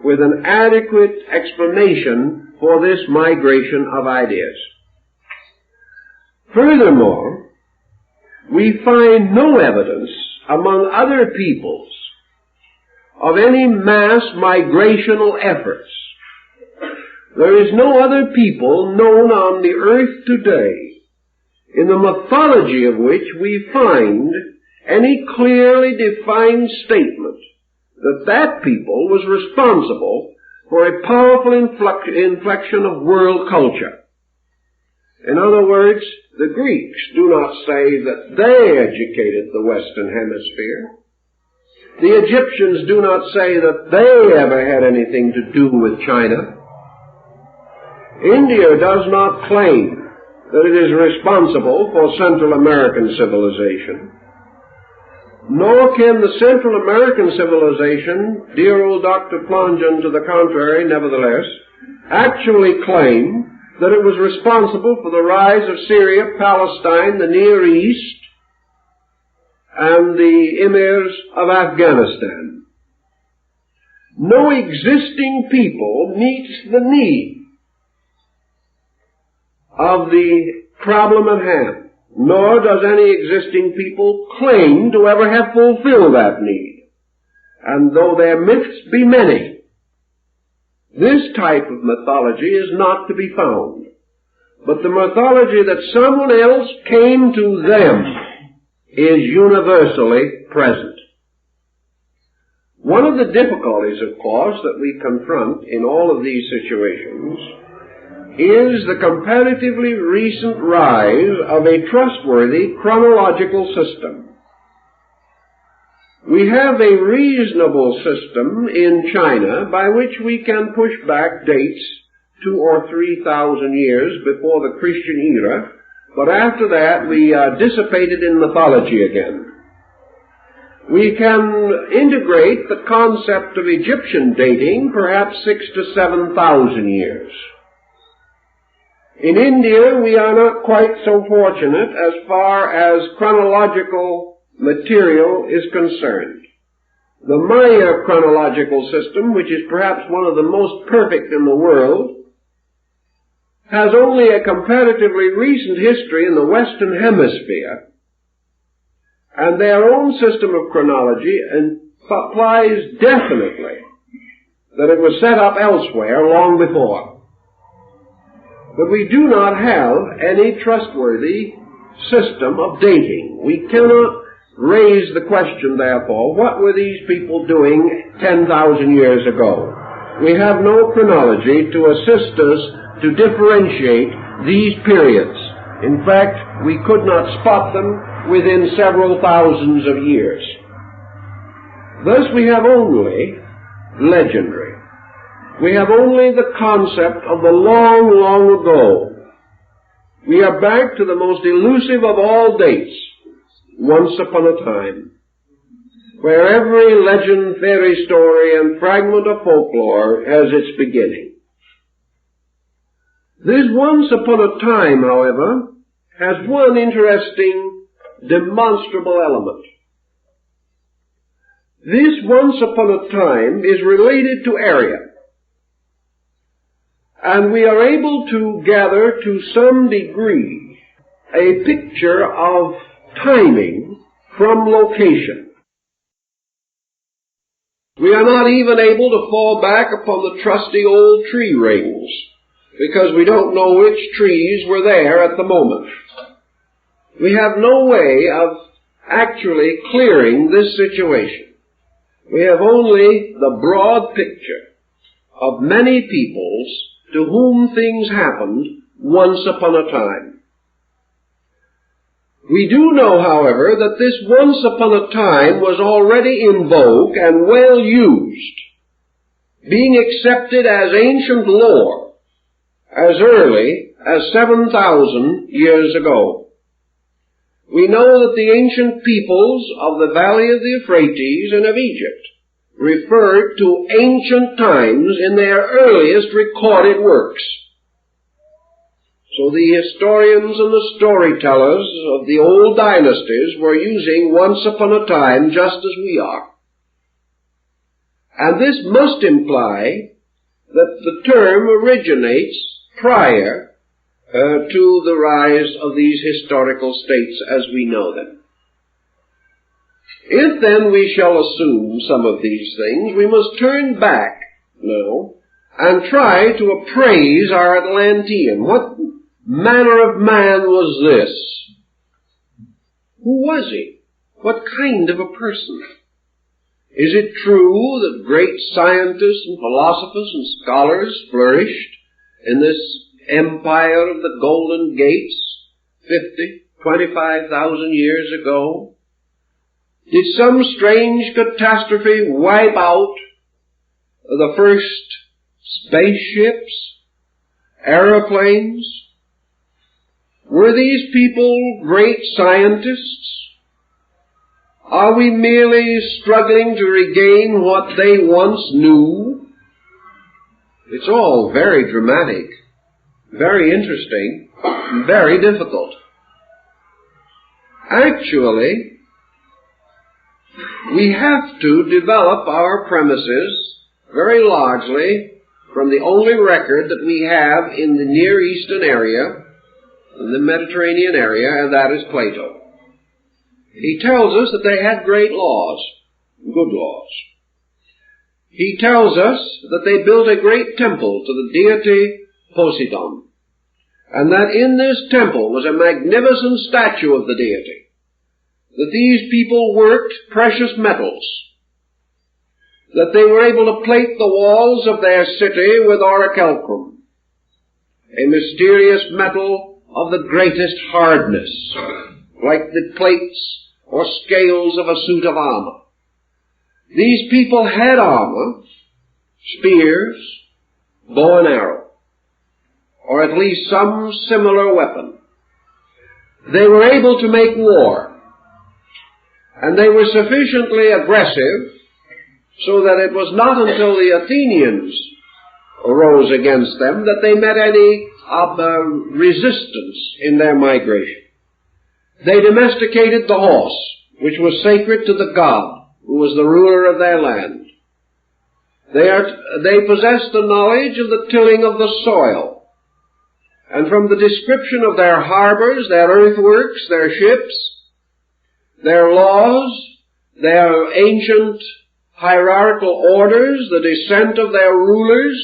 with an adequate explanation for this migration of ideas. Furthermore, we find no evidence among other peoples of any mass migrational efforts. There is no other people known on the earth today in the mythology of which we find any clearly defined statement that that people was responsible for a powerful inflection of world culture. In other words, the Greeks do not say that they educated the Western Hemisphere. The Egyptians do not say that they ever had anything to do with China. India does not claim that it is responsible for Central American civilization. Nor can the Central American civilization, dear old Dr. Plongeon to the contrary, nevertheless, actually claim that it was responsible for the rise of Syria, Palestine, the Near East, and the emirs of Afghanistan. No existing people meets the need of the problem at hand, nor does any existing people claim to ever have fulfilled that need. And though their myths be many, this type of mythology is not to be found. But the mythology that someone else came to them is universally present. One of the difficulties, of course, that we confront in all of these situations is the comparatively recent rise of a trustworthy chronological system. We have a reasonable system in China by which we can push back dates 2,000 or 3,000 years before the Christian era, but after that we are dissipated in mythology again. We can integrate the concept of Egyptian dating perhaps 6,000 to 7,000 years. In India we are not quite so fortunate as far as chronological material is concerned. The Maya chronological system, which is perhaps one of the most perfect in the world, has only a comparatively recent history in the Western Hemisphere, and their own system of chronology implies definitely that it was set up elsewhere long before. But we do not have any trustworthy system of dating. We cannot raise the question, therefore, what were these people doing 10,000 years ago? We have no chronology to assist us to differentiate these periods. In fact, we could not spot them within several thousands of years. Thus we have only legendary. We have only the concept of the long, long ago. We are back to the most elusive of all dates, once upon a time, where every legend, fairy story, and fragment of folklore has its beginning. This once upon a time, however, has one interesting, demonstrable element. This once upon a time is related to area. and we are able to gather to some degree a picture of timing from location. We are not even able to fall back upon the trusty old tree rings, because we don't know which trees were there at the moment. We have no way of actually clearing this situation. We have only the broad picture of many peoples to whom things happened once upon a time. We do know, however, that this once upon a time was already in vogue and well used, being accepted as ancient lore as early as 7,000 years ago. We know that the ancient peoples of the valley of the Euphrates and of Egypt referred to ancient times in their earliest recorded works. So the historians and the storytellers of the old dynasties were using once upon a time just as we are. And this must imply that the term originates prior to the rise of these historical states as we know them. If then we shall assume some of these things, we must turn back now and try to appraise our Atlantean. What manner of man was this? Who was he? What kind of a person? Is it true that great scientists and philosophers and scholars flourished in this empire of the Golden Gates 25,000 years ago? Did some strange catastrophe wipe out the first spaceships, aeroplanes? Were these people great scientists? Are we merely struggling to regain what they once knew? It's all very dramatic, very interesting, very difficult. Actually, we have to develop our premises very largely from the only record that we have in the Near Eastern area, in the Mediterranean area, and that is Plato. He tells us that they had great laws, good laws. He tells us that they built a great temple to the deity Poseidon, and that in this temple was a magnificent statue of the deity, that these people worked precious metals, that they were able to plate the walls of their city with orichalcum, a mysterious metal of the greatest hardness, like the plates or scales of a suit of armor. These people had armor, spears, bow and arrow, or at least some similar weapon. They were able to make war, and they were sufficiently aggressive so that it was not until the Athenians arose against them that they met any resistance in their migration. They domesticated the horse, which was sacred to the god, who was the ruler of their land. They possessed the knowledge of the tilling of the soil, and from the description of their harbors, their earthworks, their ships, their laws, their ancient hierarchical orders, the descent of their rulers,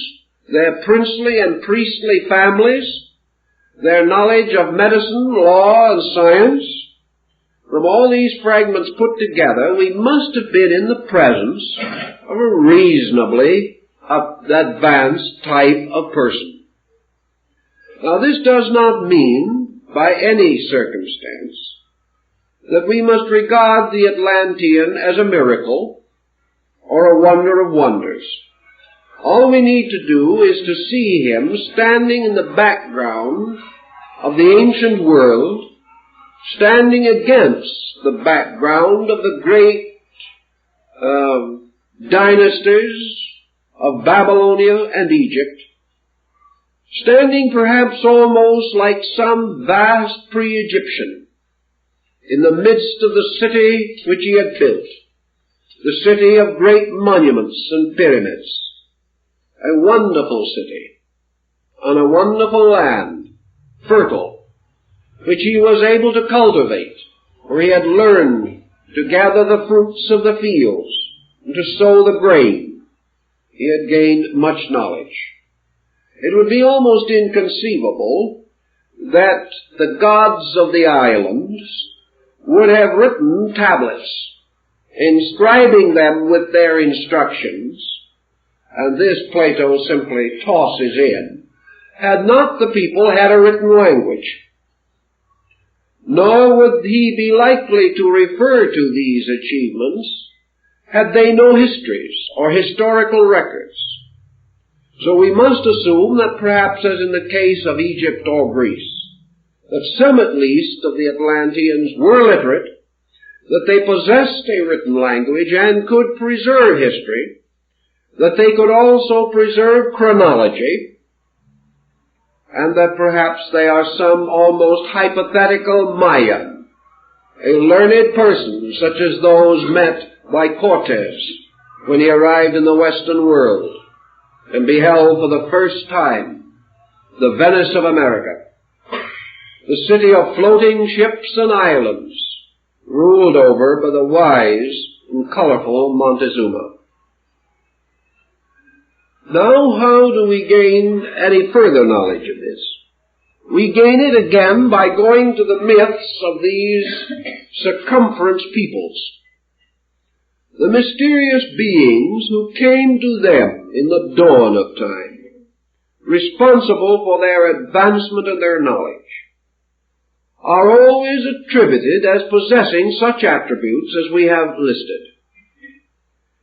their princely and priestly families, their knowledge of medicine, law, and science, from all these fragments put together, we must have been in the presence of a reasonably advanced type of person. Now, this does not mean, by any circumstance, that we must regard the Atlantean as a miracle or a wonder of wonders. All we need to do is to see him standing in the background of the ancient world, standing against the background of the great dynasties of Babylonia and Egypt, standing perhaps almost like some vast pre-Egyptian in the midst of the city which he had built, the city of great monuments and pyramids, a wonderful city, on a wonderful land, fertile, which he was able to cultivate, where he had learned to gather the fruits of the fields and to sow the grain. He had gained much knowledge. It would be almost inconceivable that the gods of the islands would have written tablets, inscribing them with their instructions, and this Plato simply tosses in, had not the people had a written language. Nor would he be likely to refer to these achievements had they no histories or historical records. So we must assume that perhaps, as in the case of Egypt or Greece, that some at least of the Atlanteans were literate, that they possessed a written language and could preserve history, that they could also preserve chronology, and that perhaps they are some almost hypothetical Mayan, a learned person such as those met by Cortez when he arrived in the Western world and beheld for the first time the Venice of America, the city of floating ships and islands, ruled over by the wise and colorful Montezuma. Now, how do we gain any further knowledge of this? We gain it again by going to the myths of these circumference peoples, the mysterious beings who came to them in the dawn of time, responsible for their advancement and their knowledge, are always attributed as possessing such attributes as we have listed.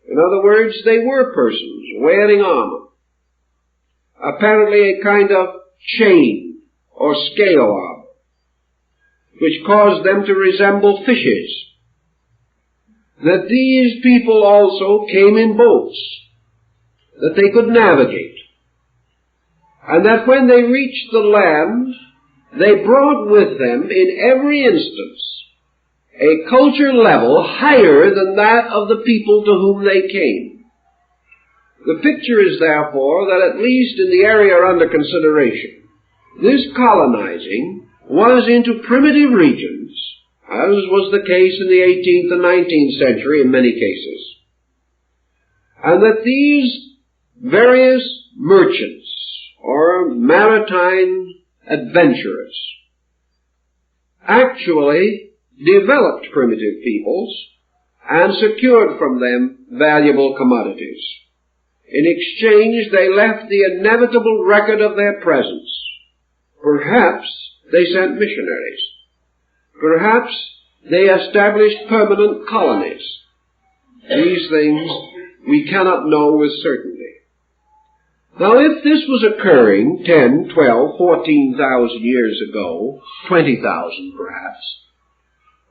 In other words, they were persons wearing armor, apparently a kind of chain or scale armor, which caused them to resemble fishes. That these people also came in boats, that they could navigate, and that when they reached the land, they brought with them in every instance a culture level higher than that of the people to whom they came. The picture is therefore that at least in the area under consideration, this colonizing was into primitive regions, as was the case in the 18th and 19th century in many cases, and that these various merchants or maritime adventurers actually developed primitive peoples and secured from them valuable commodities. In exchange, they left the inevitable record of their presence. Perhaps they sent missionaries. Perhaps they established permanent colonies. These things we cannot know with certainty. Now, if this was occurring 10, 12, 14,000 years ago, 20,000 perhaps,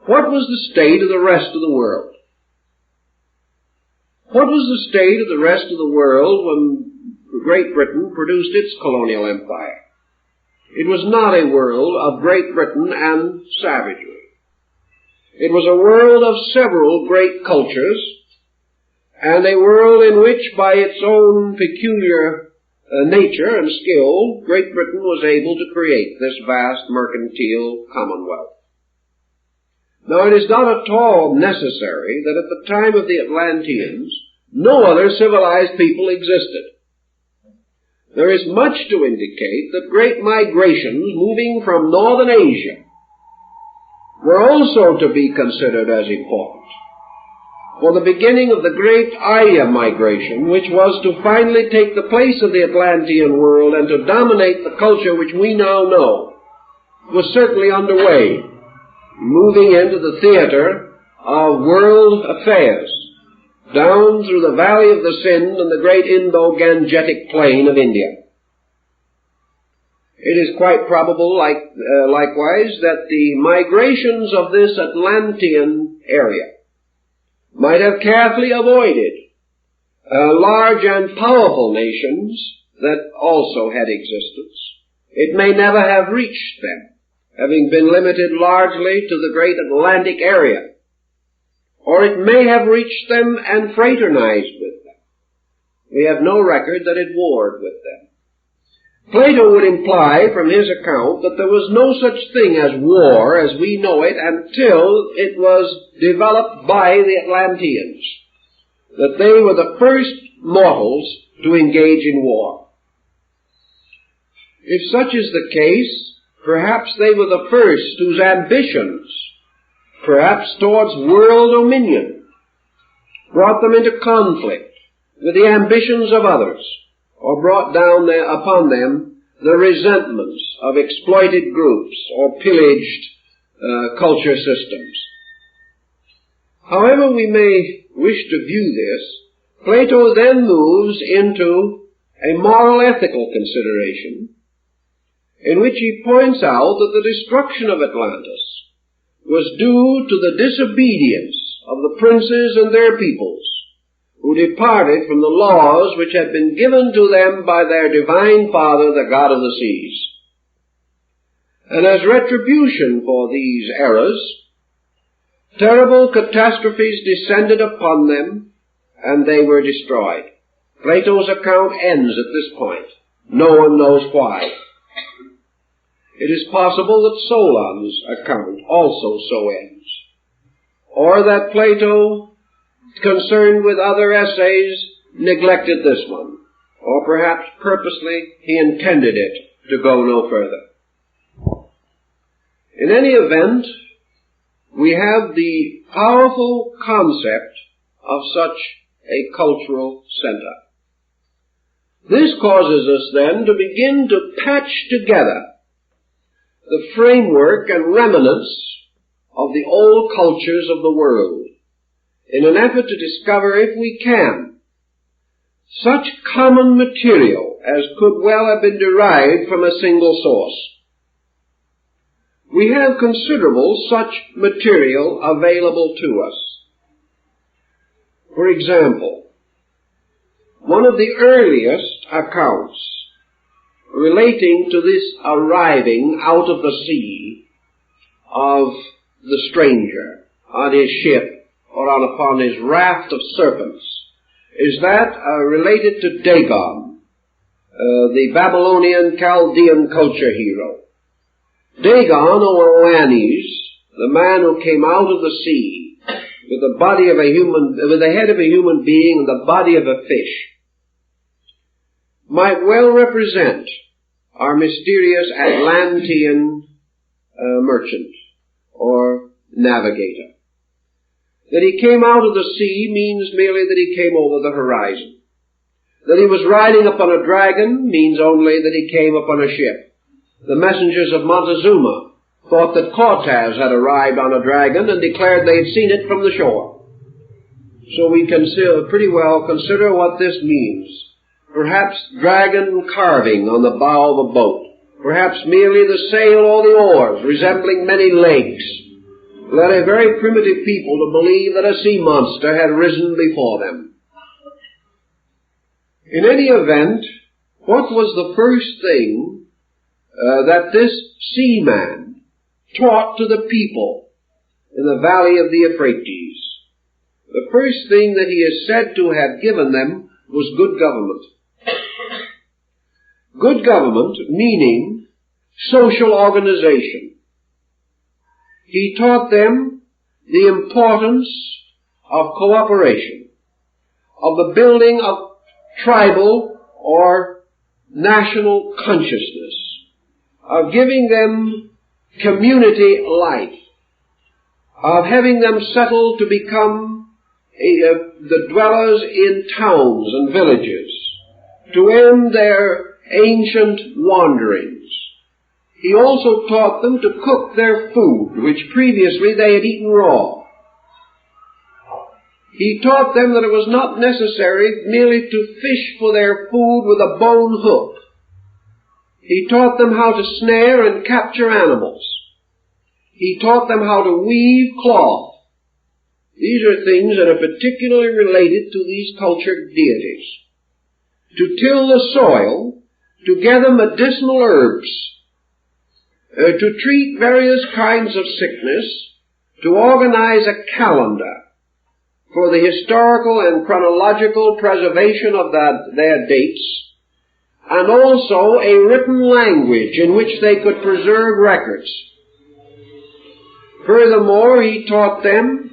what was the state of the rest of the world? What was the state of the rest of the world when Great Britain produced its colonial empire? It was not a world of Great Britain and savagery. It was a world of several great cultures, and a world in which, by its own peculiar nature and skill, Great Britain was able to create this vast mercantile commonwealth. Now, it is not at all necessary that at the time of the Atlanteans, no other civilized people existed. There is much to indicate that great migrations moving from northern Asia were also to be considered as important. For the beginning of the great Arya migration, which was to finally take the place of the Atlantean world and to dominate the culture which we now know, was certainly underway, moving into the theater of world affairs, down through the valley of the Sind and the great Indo-Gangetic plain of India. It is quite probable, likewise, that the migrations of this Atlantean area might have carefully avoided large and powerful nations that also had existence. It may never have reached them, having been limited largely to the great Atlantic area. Or it may have reached them and fraternized with them. We have no record that it warred with them. Plato would imply from his account that there was no such thing as war as we know it until it was developed by the Atlanteans, that they were the first mortals to engage in war. If such is the case, perhaps they were the first whose ambitions, perhaps towards world dominion, brought them into conflict with the ambitions of others, or brought down upon them the resentments of exploited groups or pillaged culture systems. However we may wish to view this, Plato then moves into a moral ethical consideration in which he points out that the destruction of Atlantis was due to the disobedience of the princes and their peoples, who departed from the laws which had been given to them by their divine father, the god of the seas. And as retribution for these errors, terrible catastrophes descended upon them, and they were destroyed. Plato's account ends at this point. No one knows why. It is possible that Solon's account also so ends, or that Plato, concerned with other essays, neglected this one, or perhaps purposely he intended it to go no further. In any event, we have the powerful concept of such a cultural center. This causes us then to begin to patch together the framework and remnants of the old cultures of the world, in an effort to discover, if we can, such common material as could well have been derived from a single source. We have considerable such material available to us. For example, one of the earliest accounts relating to this arriving out of the sea of the stranger on his ship or upon his raft of serpents is that related to Dagon, the Babylonian Chaldean culture hero. Dagon, or Oannes, the man who came out of the sea with the head of a human being and the body of a fish, might well represent our mysterious Atlantean merchant or navigator. That he came out of the sea means merely that he came over the horizon. That he was riding upon a dragon means only that he came upon a ship. The messengers of Montezuma thought that Cortez had arrived on a dragon and declared they had seen it from the shore. So we can pretty well consider what this means. Perhaps dragon carving on the bow of a boat. Perhaps merely the sail or the oars, resembling many legs, led a very primitive people to believe that a sea monster had risen before them. In any event, what was the first thing that this seaman taught to the people in the valley of the Euphrates? The first thing that he is said to have given them was good government. Good government meaning social organization. He taught them the importance of cooperation, of the building of tribal or national consciousness, of giving them community life, of having them settle to become the dwellers in towns and villages, to end their ancient wanderings. He also taught them to cook their food, which previously they had eaten raw. He taught them that it was not necessary merely to fish for their food with a bone hook. He taught them how to snare and capture animals. He taught them how to weave cloth. These are things that are particularly related to these cultured deities. To till the soil, to gather medicinal herbs, to treat various kinds of sickness, to organize a calendar for the historical and chronological preservation of their dates, and also a written language in which they could preserve records. Furthermore, he taught them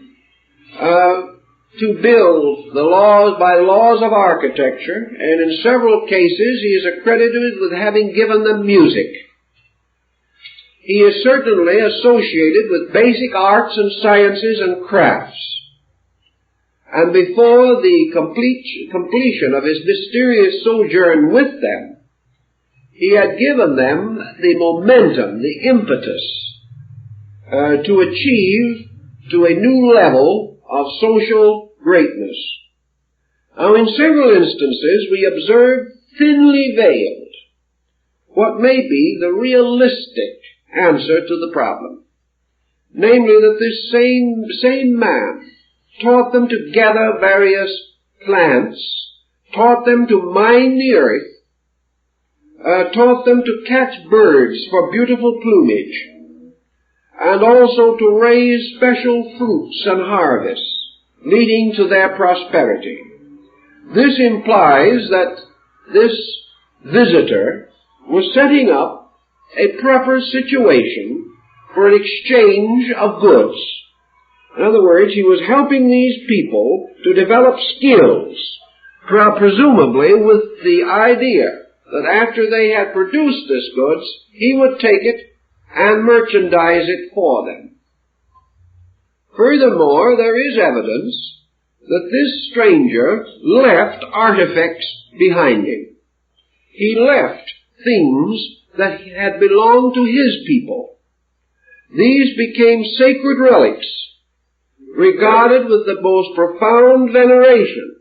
to build the laws by laws of architecture, and in several cases he is accredited with having given them music. He is certainly associated with basic arts and sciences and crafts. And before the completion of his mysterious sojourn with them, he had given them the momentum, the impetus, to achieve to a new level of social greatness. Now, in several instances, we observe thinly veiled what may be the realistic answer to the problem. Namely, that this same man taught them to gather various plants, taught them to mine the earth, taught them to catch birds for beautiful plumage, and also to raise special fruits and harvests, leading to their prosperity. This implies that this visitor was setting up a proper situation for an exchange of goods. In other words, he was helping these people to develop skills, presumably with the idea that after they had produced this goods, he would take it and merchandise it for them. Furthermore, there is evidence that this stranger left artifacts behind him. He left things that had belonged to his people. These became sacred relics, regarded with the most profound veneration.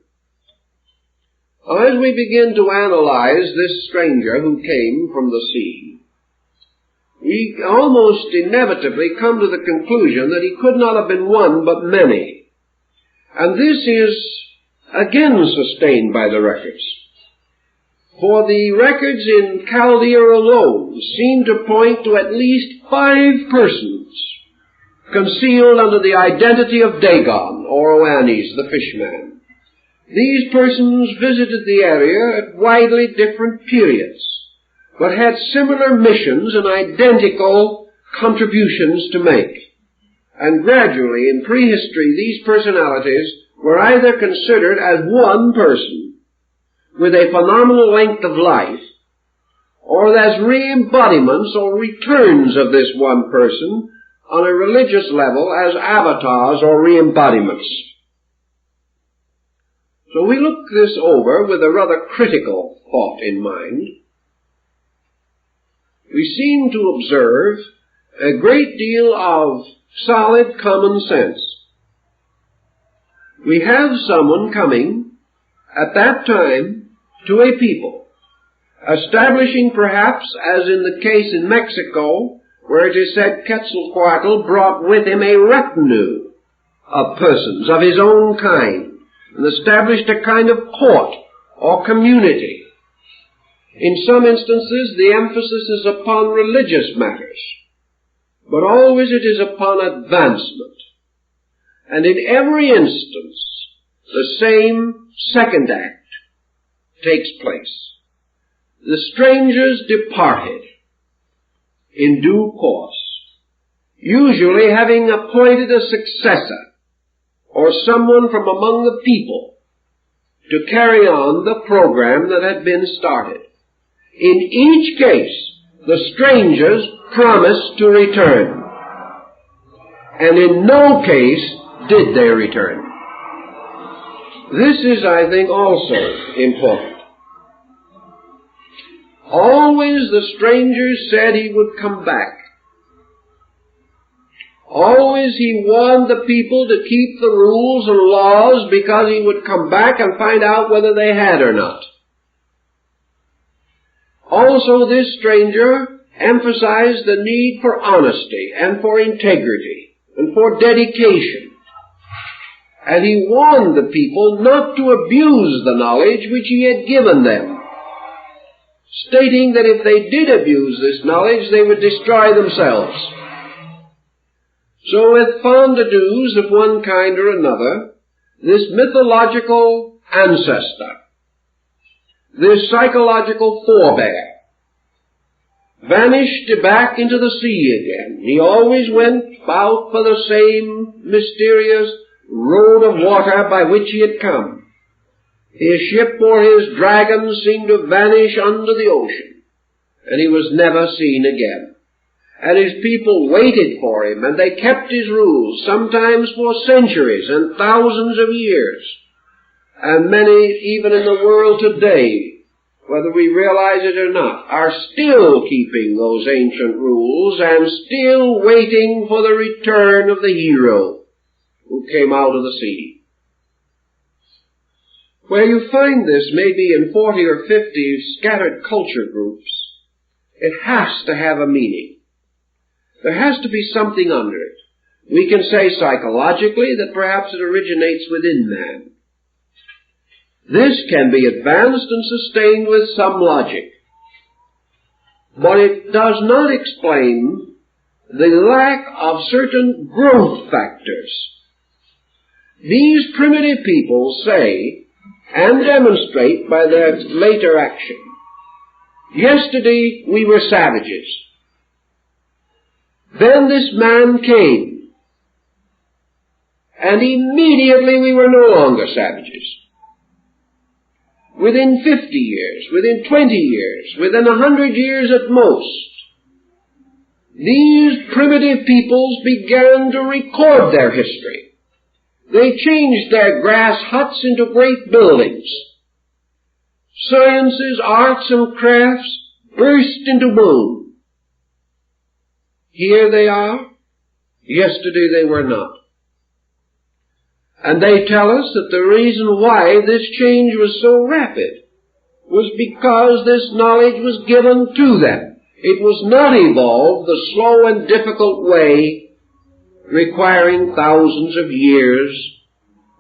As we begin to analyze this stranger who came from the sea, we almost inevitably come to the conclusion that he could not have been one but many. And this is again sustained by the records. For the records in Chaldea alone seem to point to at least 5 persons concealed under the identity of Dagon, or Oannes, the fishman. These persons visited the area at widely different periods, but had similar missions and identical contributions to make. And gradually, in prehistory, these personalities were either considered as one person with a phenomenal length of life, or as re-embodiments or returns of this one person on a religious level as avatars or re-embodiments. So we look this over with a rather critical thought in mind. We seem to observe a great deal of solid common sense. We have someone coming at that time to a people, establishing perhaps, as in the case in Mexico, where it is said Quetzalcoatl brought with him a retinue of persons of his own kind, and established a kind of court or community. In some instances, the emphasis is upon religious matters, but always it is upon advancement. And in every instance, the same second act takes place. The strangers departed in due course, usually having appointed a successor or someone from among the people to carry on the program that had been started. In each case, the strangers promised to return, and in no case did they return. This is, I think, also important. Always the strangers said he would come back. Always he warned the people to keep the rules and laws because he would come back and find out whether they had or not. Also, this stranger emphasized the need for honesty and for integrity and for dedication. And he warned the people not to abuse the knowledge which he had given them, stating that if they did abuse this knowledge, they would destroy themselves. So with fond-a-do's of one kind or another, this mythological ancestor this psychological forebear, vanished back into the sea again. He always went out for the same mysterious road of water by which he had come. His ship or his dragon seemed to vanish under the ocean, and he was never seen again. And his people waited for him, and they kept his rules, sometimes for centuries and thousands of years. And many, even in the world today, whether we realize it or not, are still keeping those ancient rules and still waiting for the return of the hero who came out of the sea. Where you find this, maybe in 40 or 50 scattered culture groups, it has to have a meaning. There has to be something under it. We can say psychologically that perhaps it originates within man. This can be advanced and sustained with some logic. But it does not explain the lack of certain growth factors. These primitive people say and demonstrate by their later action, yesterday we were savages. Then this man came, and immediately we were no longer savages. Within 50 years, within 20 years, within 100 years at most, these primitive peoples began to record their history. They changed their grass huts into great buildings. Sciences, arts, and crafts burst into bloom. Here they are. Yesterday they were not. And they tell us that the reason why this change was so rapid was because this knowledge was given to them. It was not evolved the slow and difficult way requiring thousands of years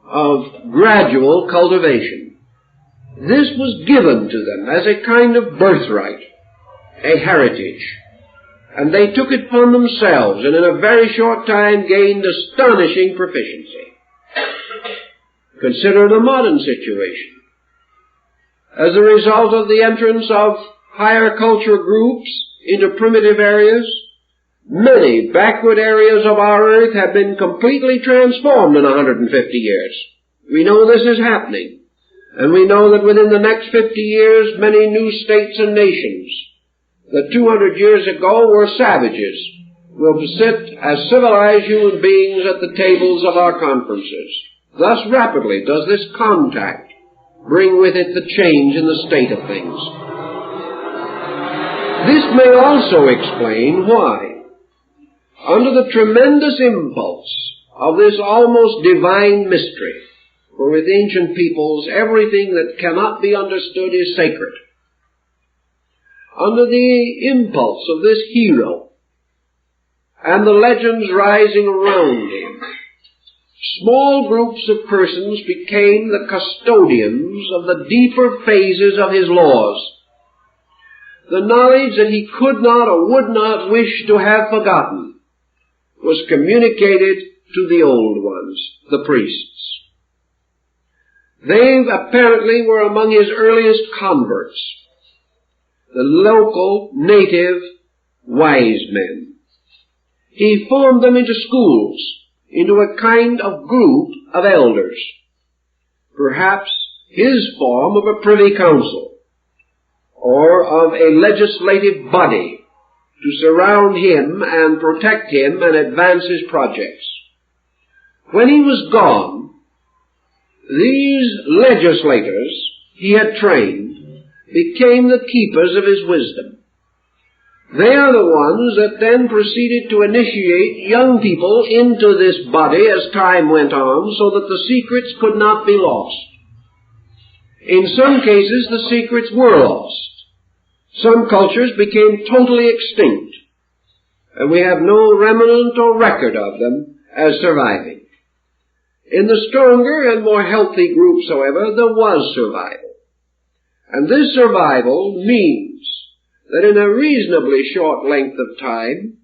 of gradual cultivation. This was given to them as a kind of birthright, a heritage. And they took it upon themselves and in a very short time gained astonishing proficiency. Consider the modern situation. As a result of the entrance of higher culture groups into primitive areas, many backward areas of our earth have been completely transformed in 150 years. We know this is happening. And we know that within the next 50 years, many new states and nations that 200 years ago were savages will sit as civilized human beings at the tables of our conferences. Thus rapidly does this contact bring with it the change in the state of things. This may also explain why, under the tremendous impulse of this almost divine mystery, for with ancient peoples everything that cannot be understood is sacred, under the impulse of this hero and the legends rising around him, small groups of persons became the custodians of the deeper phases of his laws. The knowledge that he could not or would not wish to have forgotten was communicated to the old ones, the priests. They apparently were among his earliest converts, the local native wise men. He formed them into schools, into a kind of group of elders, perhaps his form of a privy council, or of a legislative body to surround him and protect him and advance his projects. When he was gone, these legislators he had trained became the keepers of his wisdom. They are the ones that then proceeded to initiate young people into this body as time went on so that the secrets could not be lost. In some cases, the secrets were lost. Some cultures became totally extinct, and we have no remnant or record of them as surviving. In the stronger and more healthy groups, however, there was survival. And this survival means that in a reasonably short length of time,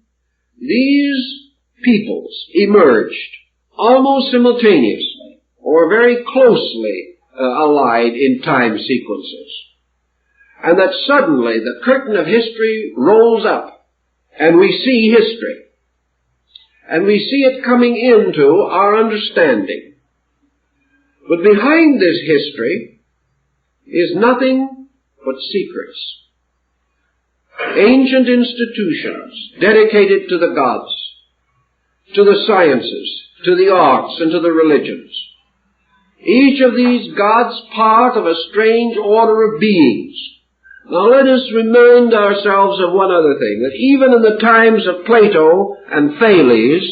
these peoples emerged almost simultaneously, or very closely allied in time sequences. and that suddenly the curtain of history rolls up, and we see history. And we see it coming into our understanding. But behind this history is nothing but secrets. Ancient institutions dedicated to the gods, to the sciences, to the arts, and to the religions. Each of these gods part of a strange order of beings. Now let us remind ourselves of one other thing, that even in the times of Plato and Thales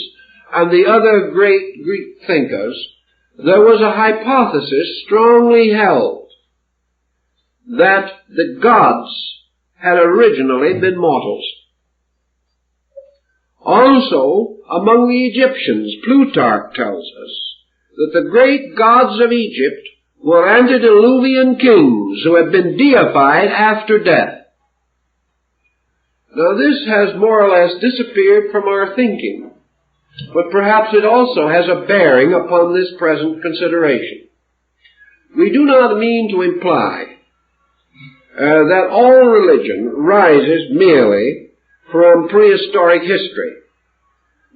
and the other great Greek thinkers, there was a hypothesis strongly held that the gods had originally been mortals. Also, among the Egyptians, Plutarch tells us that the great gods of Egypt were antediluvian kings who had been deified after death. Now this has more or less disappeared from our thinking, but perhaps it also has a bearing upon this present consideration. We do not mean to imply that all religion rises merely from prehistoric history.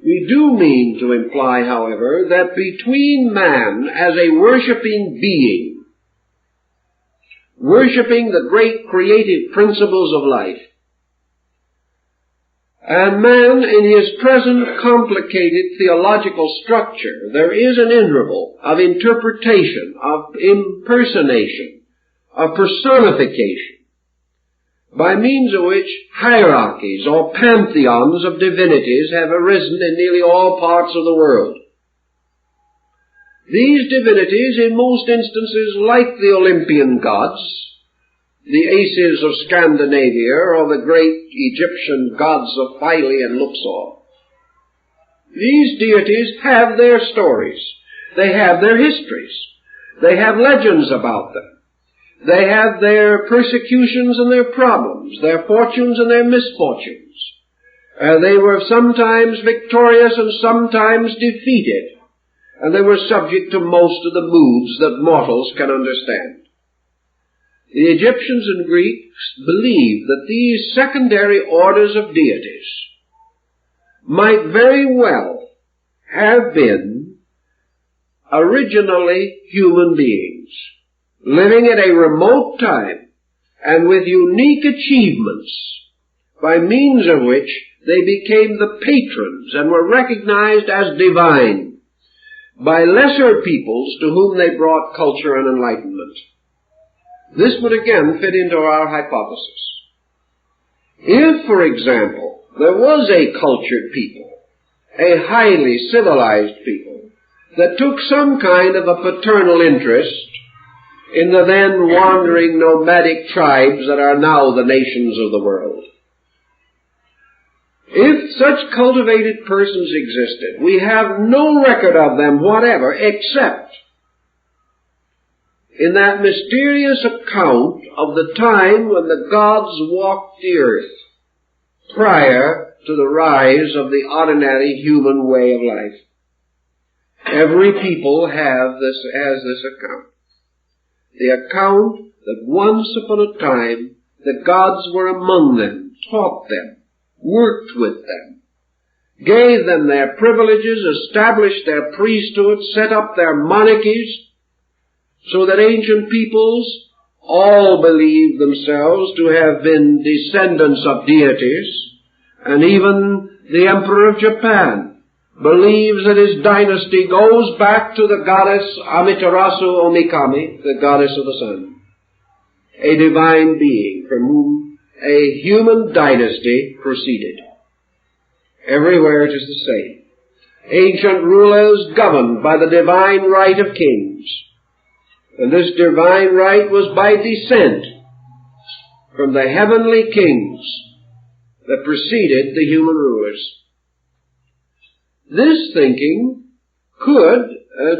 We do mean to imply, however, that between man as a worshipping being, worshipping the great creative principles of life, and man in his present complicated theological structure, there is an interval of interpretation, of impersonation, of personification, by means of which hierarchies or pantheons of divinities have arisen in nearly all parts of the world. These divinities, in most instances, like the Olympian gods, the Aces of Scandinavia, or the great Egyptian gods of Philae and Luxor, these deities have their stories. They have their histories. They have legends about them. They have their persecutions and their problems, their fortunes and their misfortunes. They were sometimes victorious and sometimes defeated, and they were subject to most of the moods that mortals can understand. The Egyptians and Greeks believed that these secondary orders of deities might very well have been originally human beings, living at a remote time and with unique achievements, by means of which they became the patrons and were recognized as divine by lesser peoples to whom they brought culture and enlightenment. This would again fit into our hypothesis. If, for example, there was a cultured people, a highly civilized people, that took some kind of a paternal interest in the then wandering nomadic tribes that are now the nations of the world, if such cultivated persons existed, we have no record of them whatever except in that mysterious account of the time when the gods walked the earth prior to the rise of the ordinary human way of life. Every people has this account. The account that once upon a time the gods were among them, taught them, worked with them, gave them their privileges, established their priesthoods, set up their monarchies, so that ancient peoples all believed themselves to have been descendants of deities, and even the Emperor of Japan believes that his dynasty goes back to the goddess Amaterasu Omikami, the goddess of the sun, a divine being from whom a human dynasty proceeded. Everywhere it is the same. Ancient rulers governed by the divine right of kings, and this divine right was by descent from the heavenly kings that preceded the human rulers. This thinking could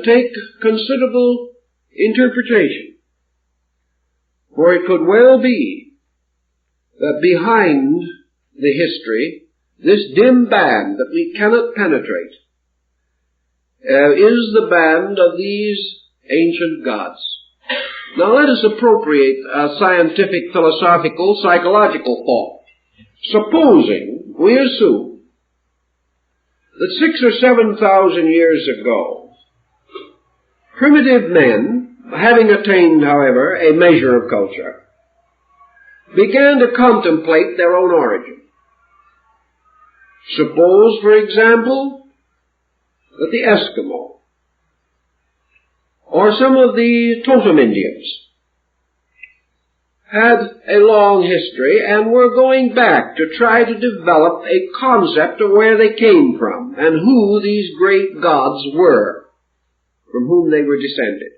take considerable interpretation, for it could well be that behind the history, this dim band that we cannot penetrate, is the band of these ancient gods. Now let us appropriate a scientific, philosophical, psychological thought. Supposing we assume that 6,000 or 7,000 years ago, primitive men, having attained, however, a measure of culture, began to contemplate their own origin. Suppose, for example, that the Eskimo or some of the Totem Indians had a long history and were going back to try to develop a concept of where they came from and who these great gods were from whom they were descended.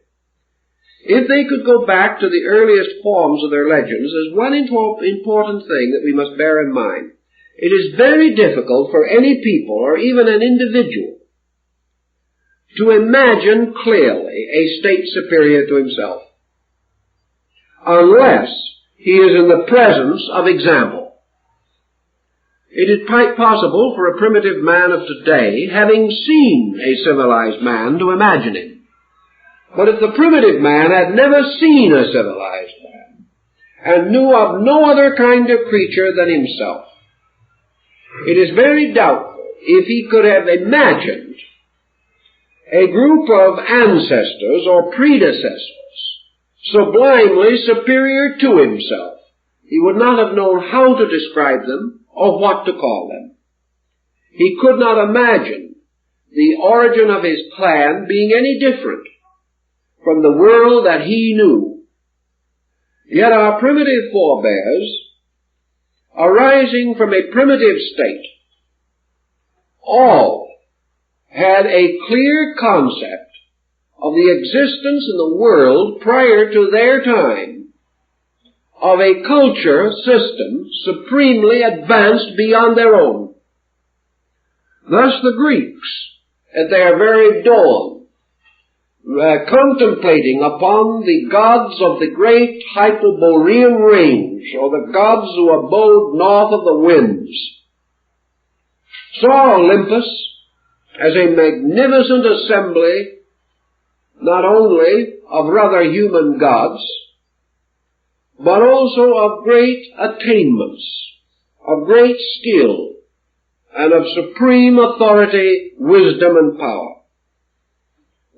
If they could go back to the earliest forms of their legends, there's one important thing that we must bear in mind. It is very difficult for any people or even an individual to imagine clearly a state superior to himself unless he is in the presence of example. It is quite possible for a primitive man of today, having seen a civilized man, to imagine him. But if the primitive man had never seen a civilized man and knew of no other kind of creature than himself, it is very doubtful if he could have imagined a group of ancestors or predecessors sublimely superior to himself. He would not have known how to describe them or what to call them. He could not imagine the origin of his clan being any different from the world that he knew. Yet our primitive forebears, arising from a primitive state, all had a clear concept of the existence in the world prior to their time of a culture system supremely advanced beyond their own. Thus the Greeks, at their very dawn, contemplating upon the gods of the great Hyperborean range, or the gods who abode north of the winds, saw Olympus as a magnificent assembly not only of rather human gods, but also of great attainments, of great skill, and of supreme authority, wisdom, and power.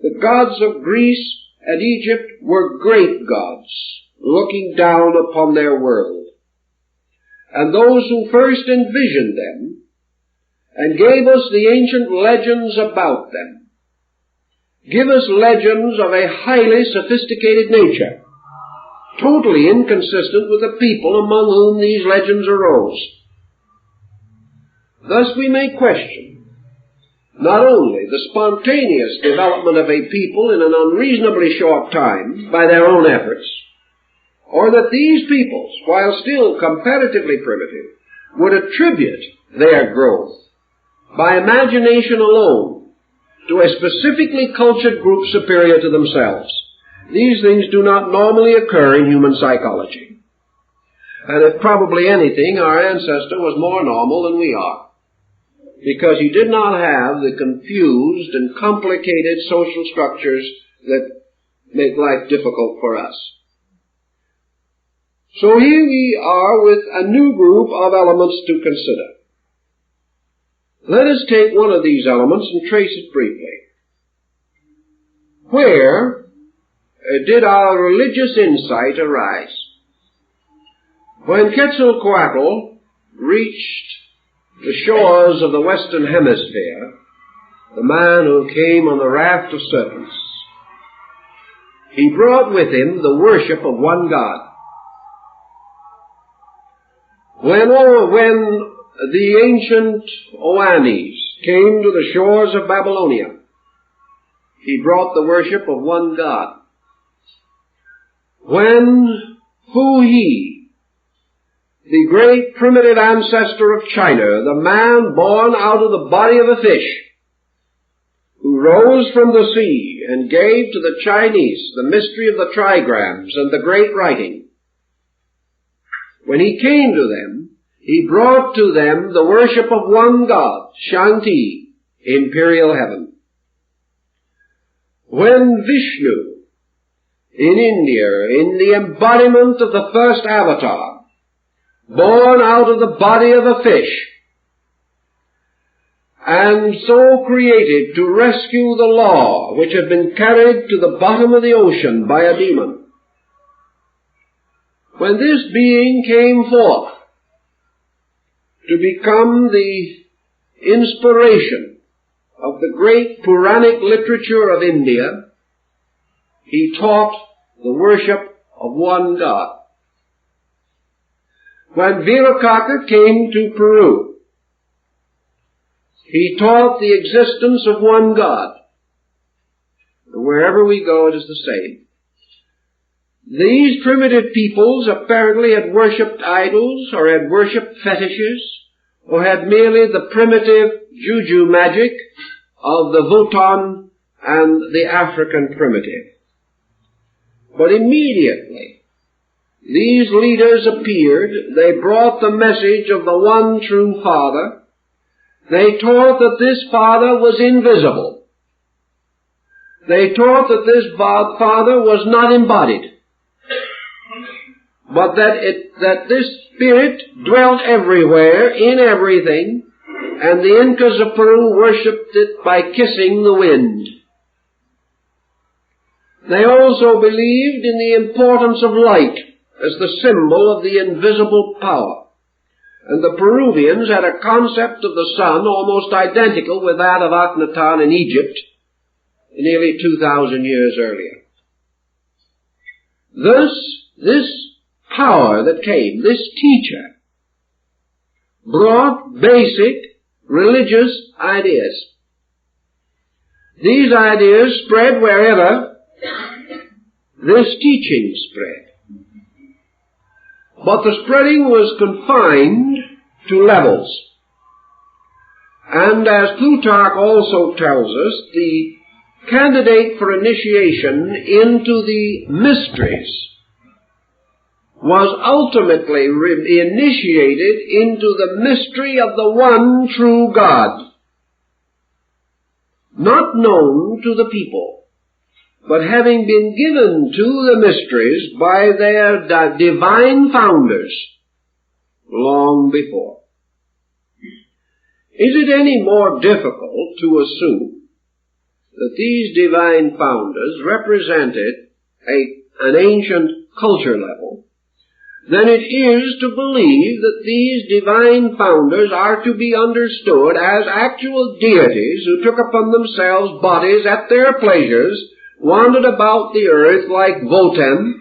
The gods of Greece and Egypt were great gods, looking down upon their world. And those who first envisioned them and gave us the ancient legends about them give us legends of a highly sophisticated nature, totally inconsistent with the people among whom these legends arose. Thus we may question not only the spontaneous development of a people in an unreasonably short time by their own efforts, or that these peoples, while still comparatively primitive, would attribute their growth by imagination alone to a specifically cultured group superior to themselves. These things do not normally occur in human psychology. And if probably anything, our ancestor was more normal than we are, because he did not have the confused and complicated social structures that make life difficult for us. So here we are with a new group of elements to consider. Let us take one of these elements and trace it briefly. Where did our religious insight arise? When Quetzalcoatl reached the shores of the Western Hemisphere, the man who came on the raft of serpents, he brought with him the worship of one God. When the ancient Oannes came to the shores of Babylonia, he brought the worship of one God. When Fu-He, the great primitive ancestor of China, the man born out of the body of a fish, who rose from the sea and gave to the Chinese the mystery of the trigrams and the great writing, when he came to them, he brought to them the worship of one God, Shanti, imperial heaven. When Vishnu, in India, in the embodiment of the first avatar, born out of the body of a fish, and so created to rescue the law which had been carried to the bottom of the ocean by a demon. When this being came forth to become the inspiration of the great Puranic literature of India, he taught the worship of one God. When Virakaka came to Peru, he taught the existence of one God. And wherever we go, it is the same. These primitive peoples apparently had worshipped idols, or had worshipped fetishes, or had merely the primitive juju magic of the Vuitton and the African primitive. But immediately, these leaders appeared. They brought the message of the one true Father. They taught that this Father was invisible. They taught that this Father was not embodied, but that this Spirit dwelt everywhere, in everything, and the Incas of Peru worshipped it by kissing the wind. They also believed in the importance of light as the symbol of the invisible power. And the Peruvians had a concept of the sun almost identical with that of Akhenaten in Egypt nearly 2,000 years earlier. Thus, this power that came, this teacher, brought basic religious ideas. These ideas spread wherever this teaching spread. But the spreading was confined to levels. And as Plutarch also tells us, the candidate for initiation into the mysteries was ultimately initiated into the mystery of the one true God, not known to the people, but having been given to the mysteries by their divine founders long before. Is it any more difficult to assume that these divine founders represented an ancient culture level than it is to believe that these divine founders are to be understood as actual deities who took upon themselves bodies at their pleasures, wandered about the earth like Votan,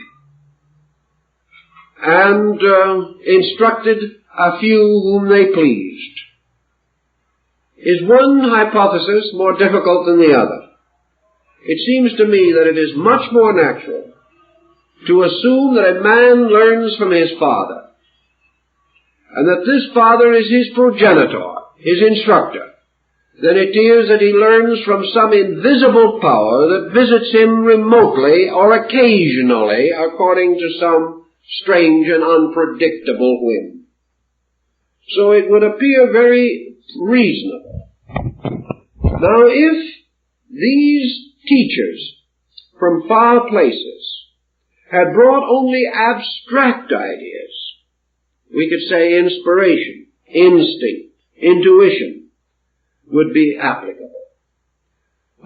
and instructed a few whom they pleased? Is one hypothesis more difficult than the other? It seems to me that it is much more natural to assume that a man learns from his father, and that this father is his progenitor, his instructor, than it is that he learns from some invisible power that visits him remotely or occasionally according to some strange and unpredictable whim. So it would appear very reasonable. Now, if these teachers from far places had brought only abstract ideas, we could say inspiration, instinct, intuition would be applicable.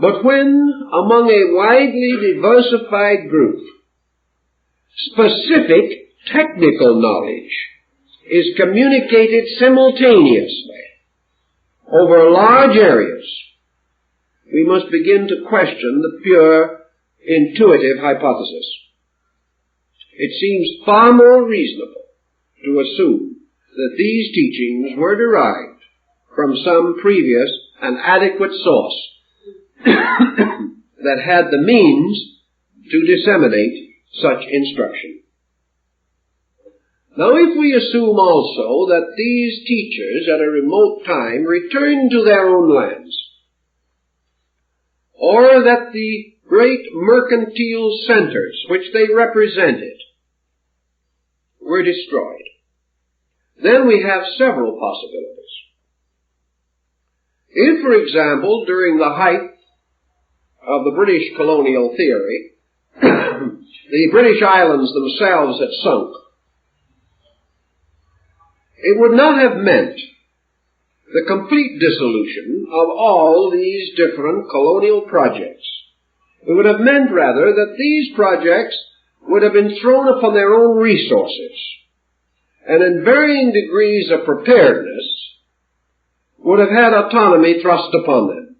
But when among a widely diversified group, specific technical knowledge is communicated simultaneously over large areas, we must begin to question the pure intuitive hypothesis. It seems far more reasonable to assume that these teachings were derived from some previous and adequate source that had the means to disseminate such instruction. Now, if we assume also that these teachers at a remote time returned to their own lands, or that the great mercantile centers which they represented were destroyed, then we have several possibilities. If, for example, during the height of the British colonial theory, the British islands themselves had sunk, it would not have meant the complete dissolution of all these different colonial projects. It would have meant, rather, that these projects would have been thrown upon their own resources, and in varying degrees of preparedness would have had autonomy thrust upon them.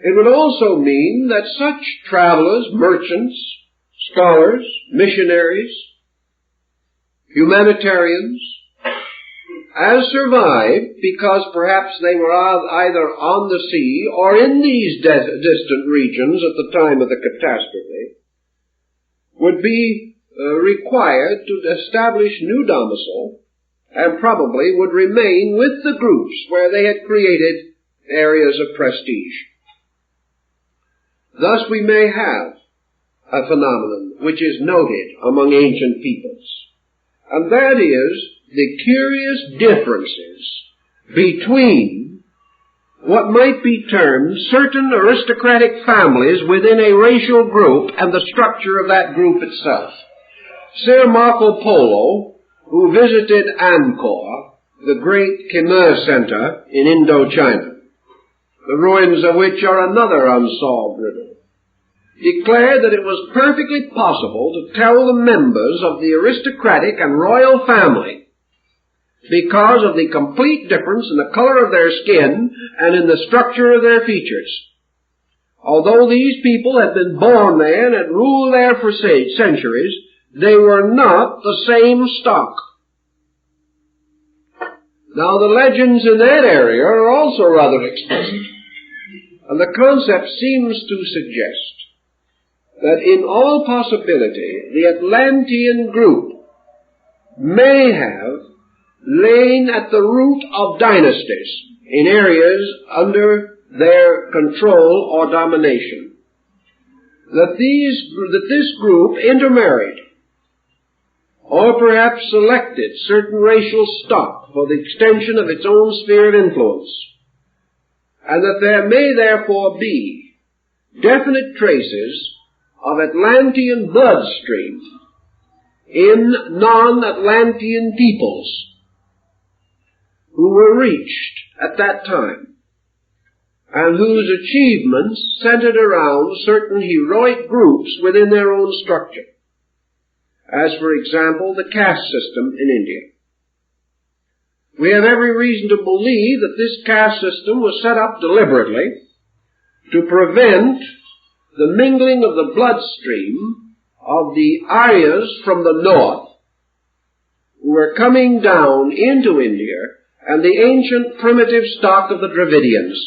It would also mean that such travelers, merchants, scholars, missionaries, humanitarians, as survived because perhaps they were either on the sea or in these distant regions at the time of the catastrophe, would be required to establish new domicile, and probably would remain with the groups where they had created areas of prestige. Thus we may have a phenomenon which is noted among ancient peoples, and that is the curious differences between what might be termed certain aristocratic families within a racial group and the structure of that group itself. Sir Marco Polo, who visited Angkor, the great Khmer center in Indochina, the ruins of which are another unsolved riddle, declared that it was perfectly possible to tell the members of the aristocratic and royal family because of the complete difference in the color of their skin and in the structure of their features. Although these people had been born there and had ruled there for centuries, they were not the same stock. Now the legends in that area are also rather explicit, and the concept seems to suggest that in all possibility the Atlantean group may have lain at the root of dynasties in areas under their control or domination. That this group intermarried, or perhaps selected certain racial stock for the extension of its own sphere of influence, and that there may therefore be definite traces of Atlantean bloodstream in non-Atlantean peoples who were reached at that time, and whose achievements centered around certain heroic groups within their own structure, as, for example, the caste system in India. We have every reason to believe that this caste system was set up deliberately to prevent the mingling of the bloodstream of the Aryas from the north, who were coming down into India, and the ancient primitive stock of the Dravidians.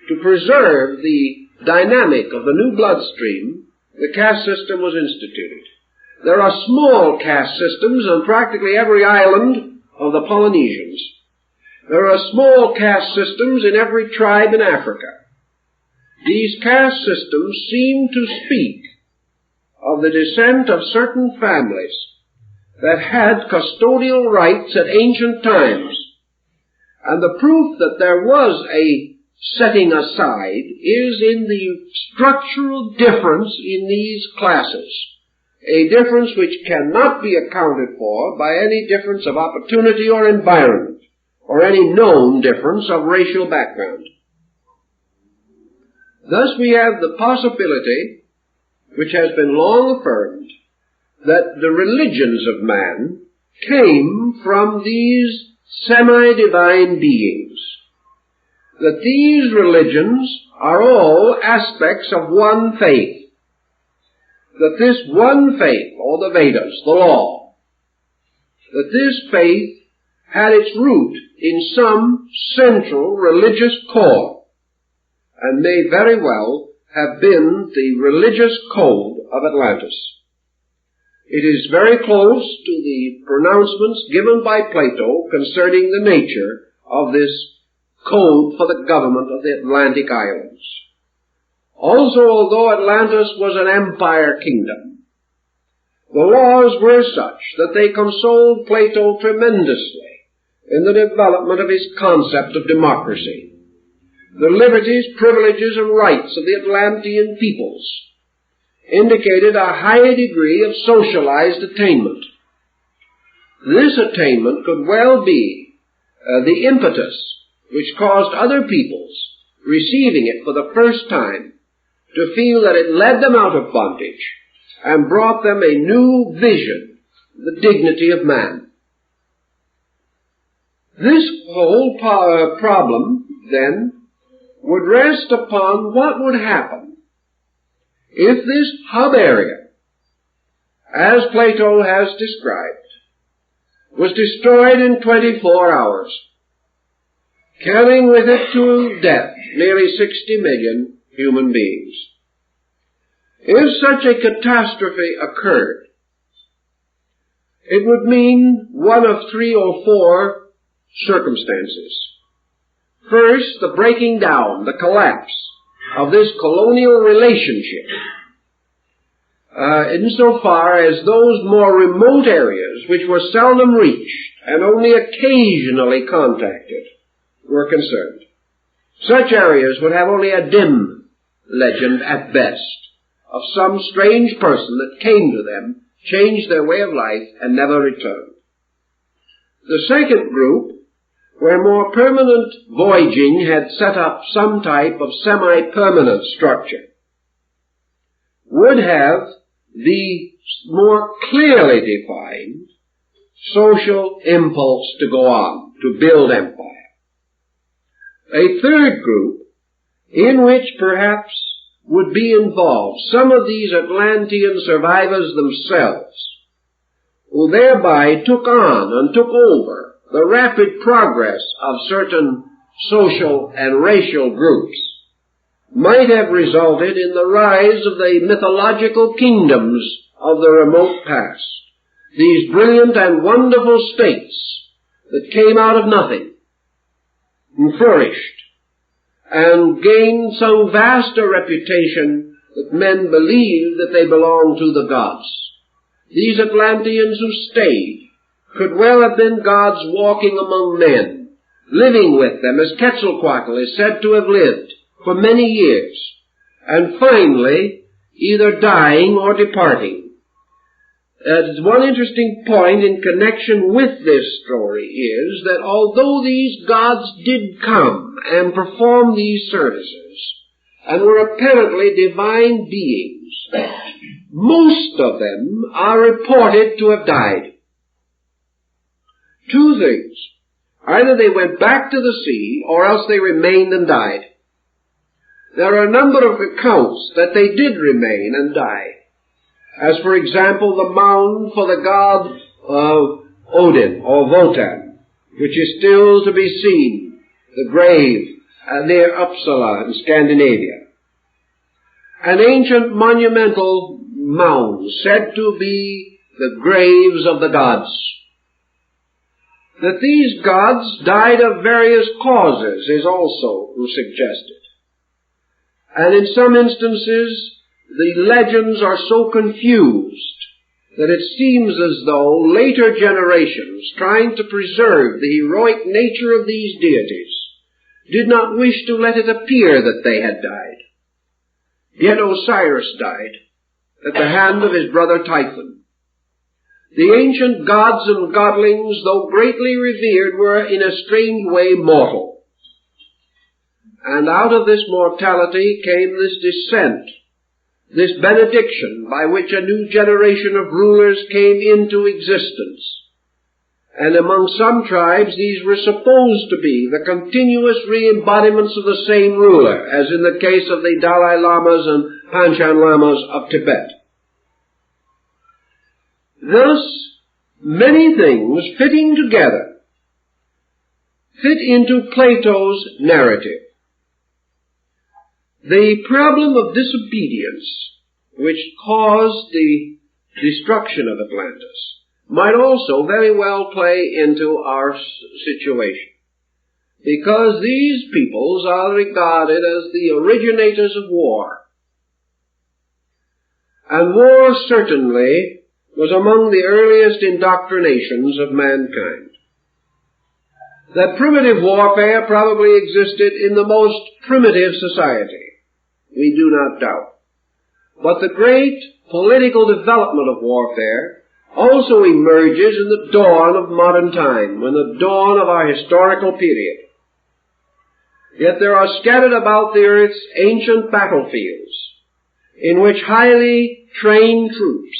To preserve the dynamic of the new bloodstream, the caste system was instituted. There are small caste systems on practically every island of the Polynesians. There are small caste systems in every tribe in Africa. These caste systems seem to speak of the descent of certain families that had custodial rights at ancient times. And the proof that there was a setting aside is in the structural difference in these classes, a difference which cannot be accounted for by any difference of opportunity or environment, or any known difference of racial background. Thus we have the possibility, which has been long affirmed, that the religions of man came from these semi-divine beings, that these religions are all aspects of one faith, that this one faith, or the Vedas, the law, that this faith had its root in some central religious core, and may very well have been the religious code of Atlantis. It is very close to the pronouncements given by Plato concerning the nature of this code for the government of the Atlantic islands. Also, although Atlantis was an empire kingdom, the laws were such that they consoled Plato tremendously in the development of his concept of democracy. The liberties, privileges, and rights of the Atlantean peoples indicated a high degree of socialized attainment. This attainment could well be the impetus which caused other peoples, receiving it for the first time, to feel that it led them out of bondage and brought them a new vision, the dignity of man. This whole problem, then, would rest upon what would happen if this hub area, as Plato has described, was destroyed in 24 hours, carrying with it to death nearly 60 million human beings. If such a catastrophe occurred, it would mean one of 3 or 4 circumstances. First, the breaking down, the collapse of this colonial relationship, insofar as those more remote areas which were seldom reached and only occasionally contacted were concerned. Such areas would have only a dim legend at best of some strange person that came to them, changed their way of life, and never returned. The second group, where more permanent voyaging had set up some type of semi-permanent structure, would have the more clearly defined social impulse to go on, to build empire. A third group, in which perhaps would be involved some of these Atlantean survivors themselves, who thereby took on and took over the rapid progress of certain social and racial groups, might have resulted in the rise of the mythological kingdoms of the remote past, these brilliant and wonderful states that came out of nothing and flourished and gained so vast a reputation that men believed that they belonged to the gods. These Atlanteans who stayed could well have been gods walking among men, living with them, as Quetzalcoatl is said to have lived for many years, and finally either dying or departing. One interesting point in connection with this story is that although these gods did come and perform these services, and were apparently divine beings, most of them are reported to have died. 2 things. Either they went back to the sea, or else they remained and died. There are a number of accounts that they did remain and die. As, for example, the mound for the god Odin, or Wotan, which is still to be seen, the grave near Uppsala in Scandinavia. An ancient monumental mound said to be the graves of the gods. That these gods died of various causes is also suggested. And in some instances, the legends are so confused that it seems as though later generations, trying to preserve the heroic nature of these deities, did not wish to let it appear that they had died. Yet Osiris died at the hand of his brother Typhon. The ancient gods and godlings, though greatly revered, were in a strange way mortal. And out of this mortality came this descent, this benediction by which a new generation of rulers came into existence. And among some tribes these were supposed to be the continuous re-embodiments of the same ruler, as in the case of the Dalai Lamas and Panchen Lamas of Tibet. Thus, many things fitting together fit into Plato's narrative. The problem of disobedience, which caused the destruction of Atlantis, might also very well play into our situation, because these peoples are regarded as the originators of war. And war certainly was among the earliest indoctrinations of mankind. That primitive warfare probably existed in the most primitive society, we do not doubt. But the great political development of warfare also emerges in the dawn of modern time, in the dawn of our historical period. Yet there are scattered about the earth's ancient battlefields in which highly trained troops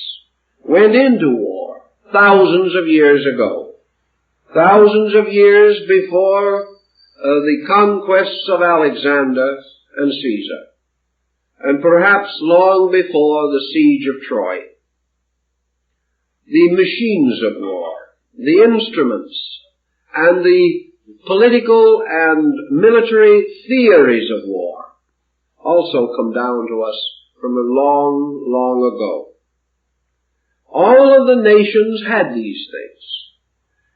went into war thousands of years ago, thousands of years before the conquests of Alexander and Caesar, and perhaps long before the siege of Troy. The machines of war, the instruments, and the political and military theories of war also come down to us from a long, long ago. All of the nations had these things,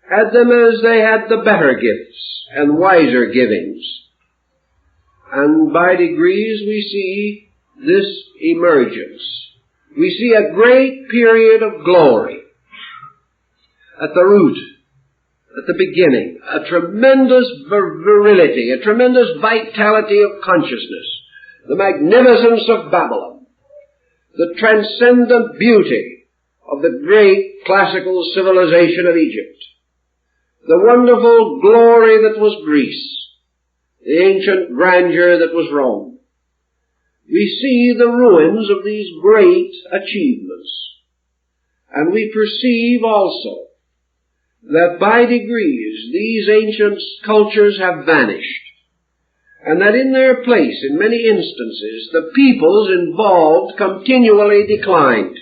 had them as they had the better gifts and wiser givings. And by degrees we see this emergence. We see a great period of glory at the root, at the beginning, a tremendous virility, a tremendous vitality of consciousness, the magnificence of Babylon, the transcendent beauty of the great classical civilization of Egypt, the wonderful glory that was Greece, the ancient grandeur that was Rome. We see the ruins of these great achievements, and we perceive also that by degrees these ancient cultures have vanished, and that in their place, in many instances, the peoples involved continually declined,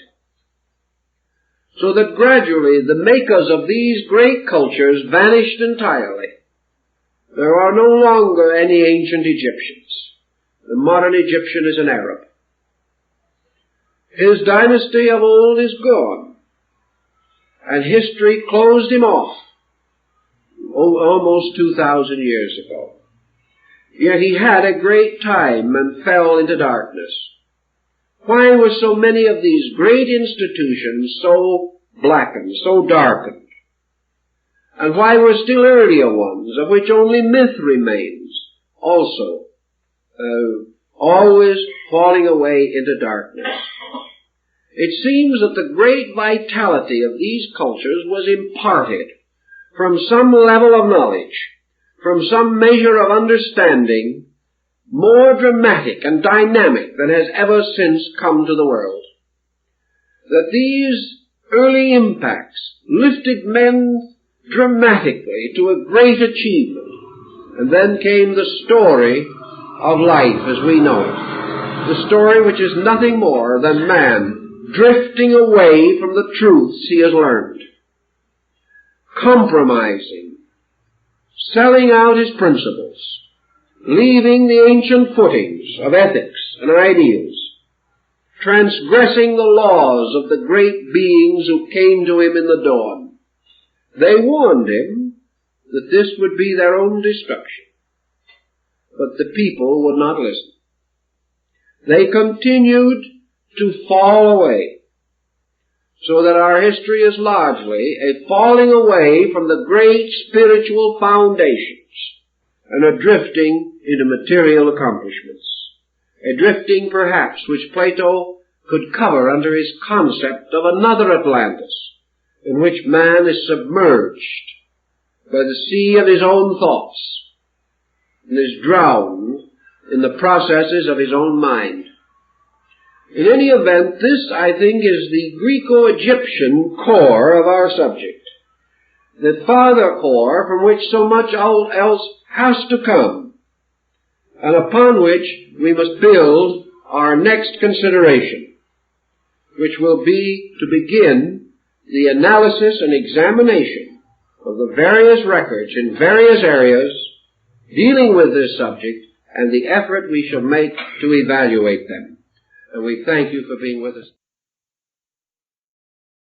so that gradually the makers of these great cultures vanished entirely. There are no longer any ancient Egyptians. The modern Egyptian is an Arab. His dynasty of old is gone, and history closed him off almost 2,000 years ago. Yet he had a great time and fell into darkness. Why were so many of these great institutions so blackened, so darkened? And why were still earlier ones, of which only myth remains, also always falling away into darkness? It seems that the great vitality of these cultures was imparted from some level of knowledge, from some measure of understanding, more dramatic and dynamic than has ever since come to the world. That these early impacts lifted men dramatically to a great achievement, and then came the story of life as we know it, the story which is nothing more than man drifting away from the truths he has learned, compromising, selling out his principles, leaving the ancient footings of ethics and ideals, transgressing the laws of the great beings who came to him in the dawn. They warned him that this would be their own destruction, but the people would not listen. They continued to fall away, so that our history is largely a falling away from the great spiritual foundations and a drifting into material accomplishments, a drifting perhaps which Plato could cover under his concept of another Atlantis, in which man is submerged by the sea of his own thoughts and is drowned in the processes of his own mind. In any event, this, I think, is the Greco-Egyptian core of our subject, the farther core from which so much else has to come, and upon which we must build our next consideration, which will be to begin the analysis and examination of the various records in various areas dealing with this subject and the effort we shall make to evaluate them. And we thank you for being with us.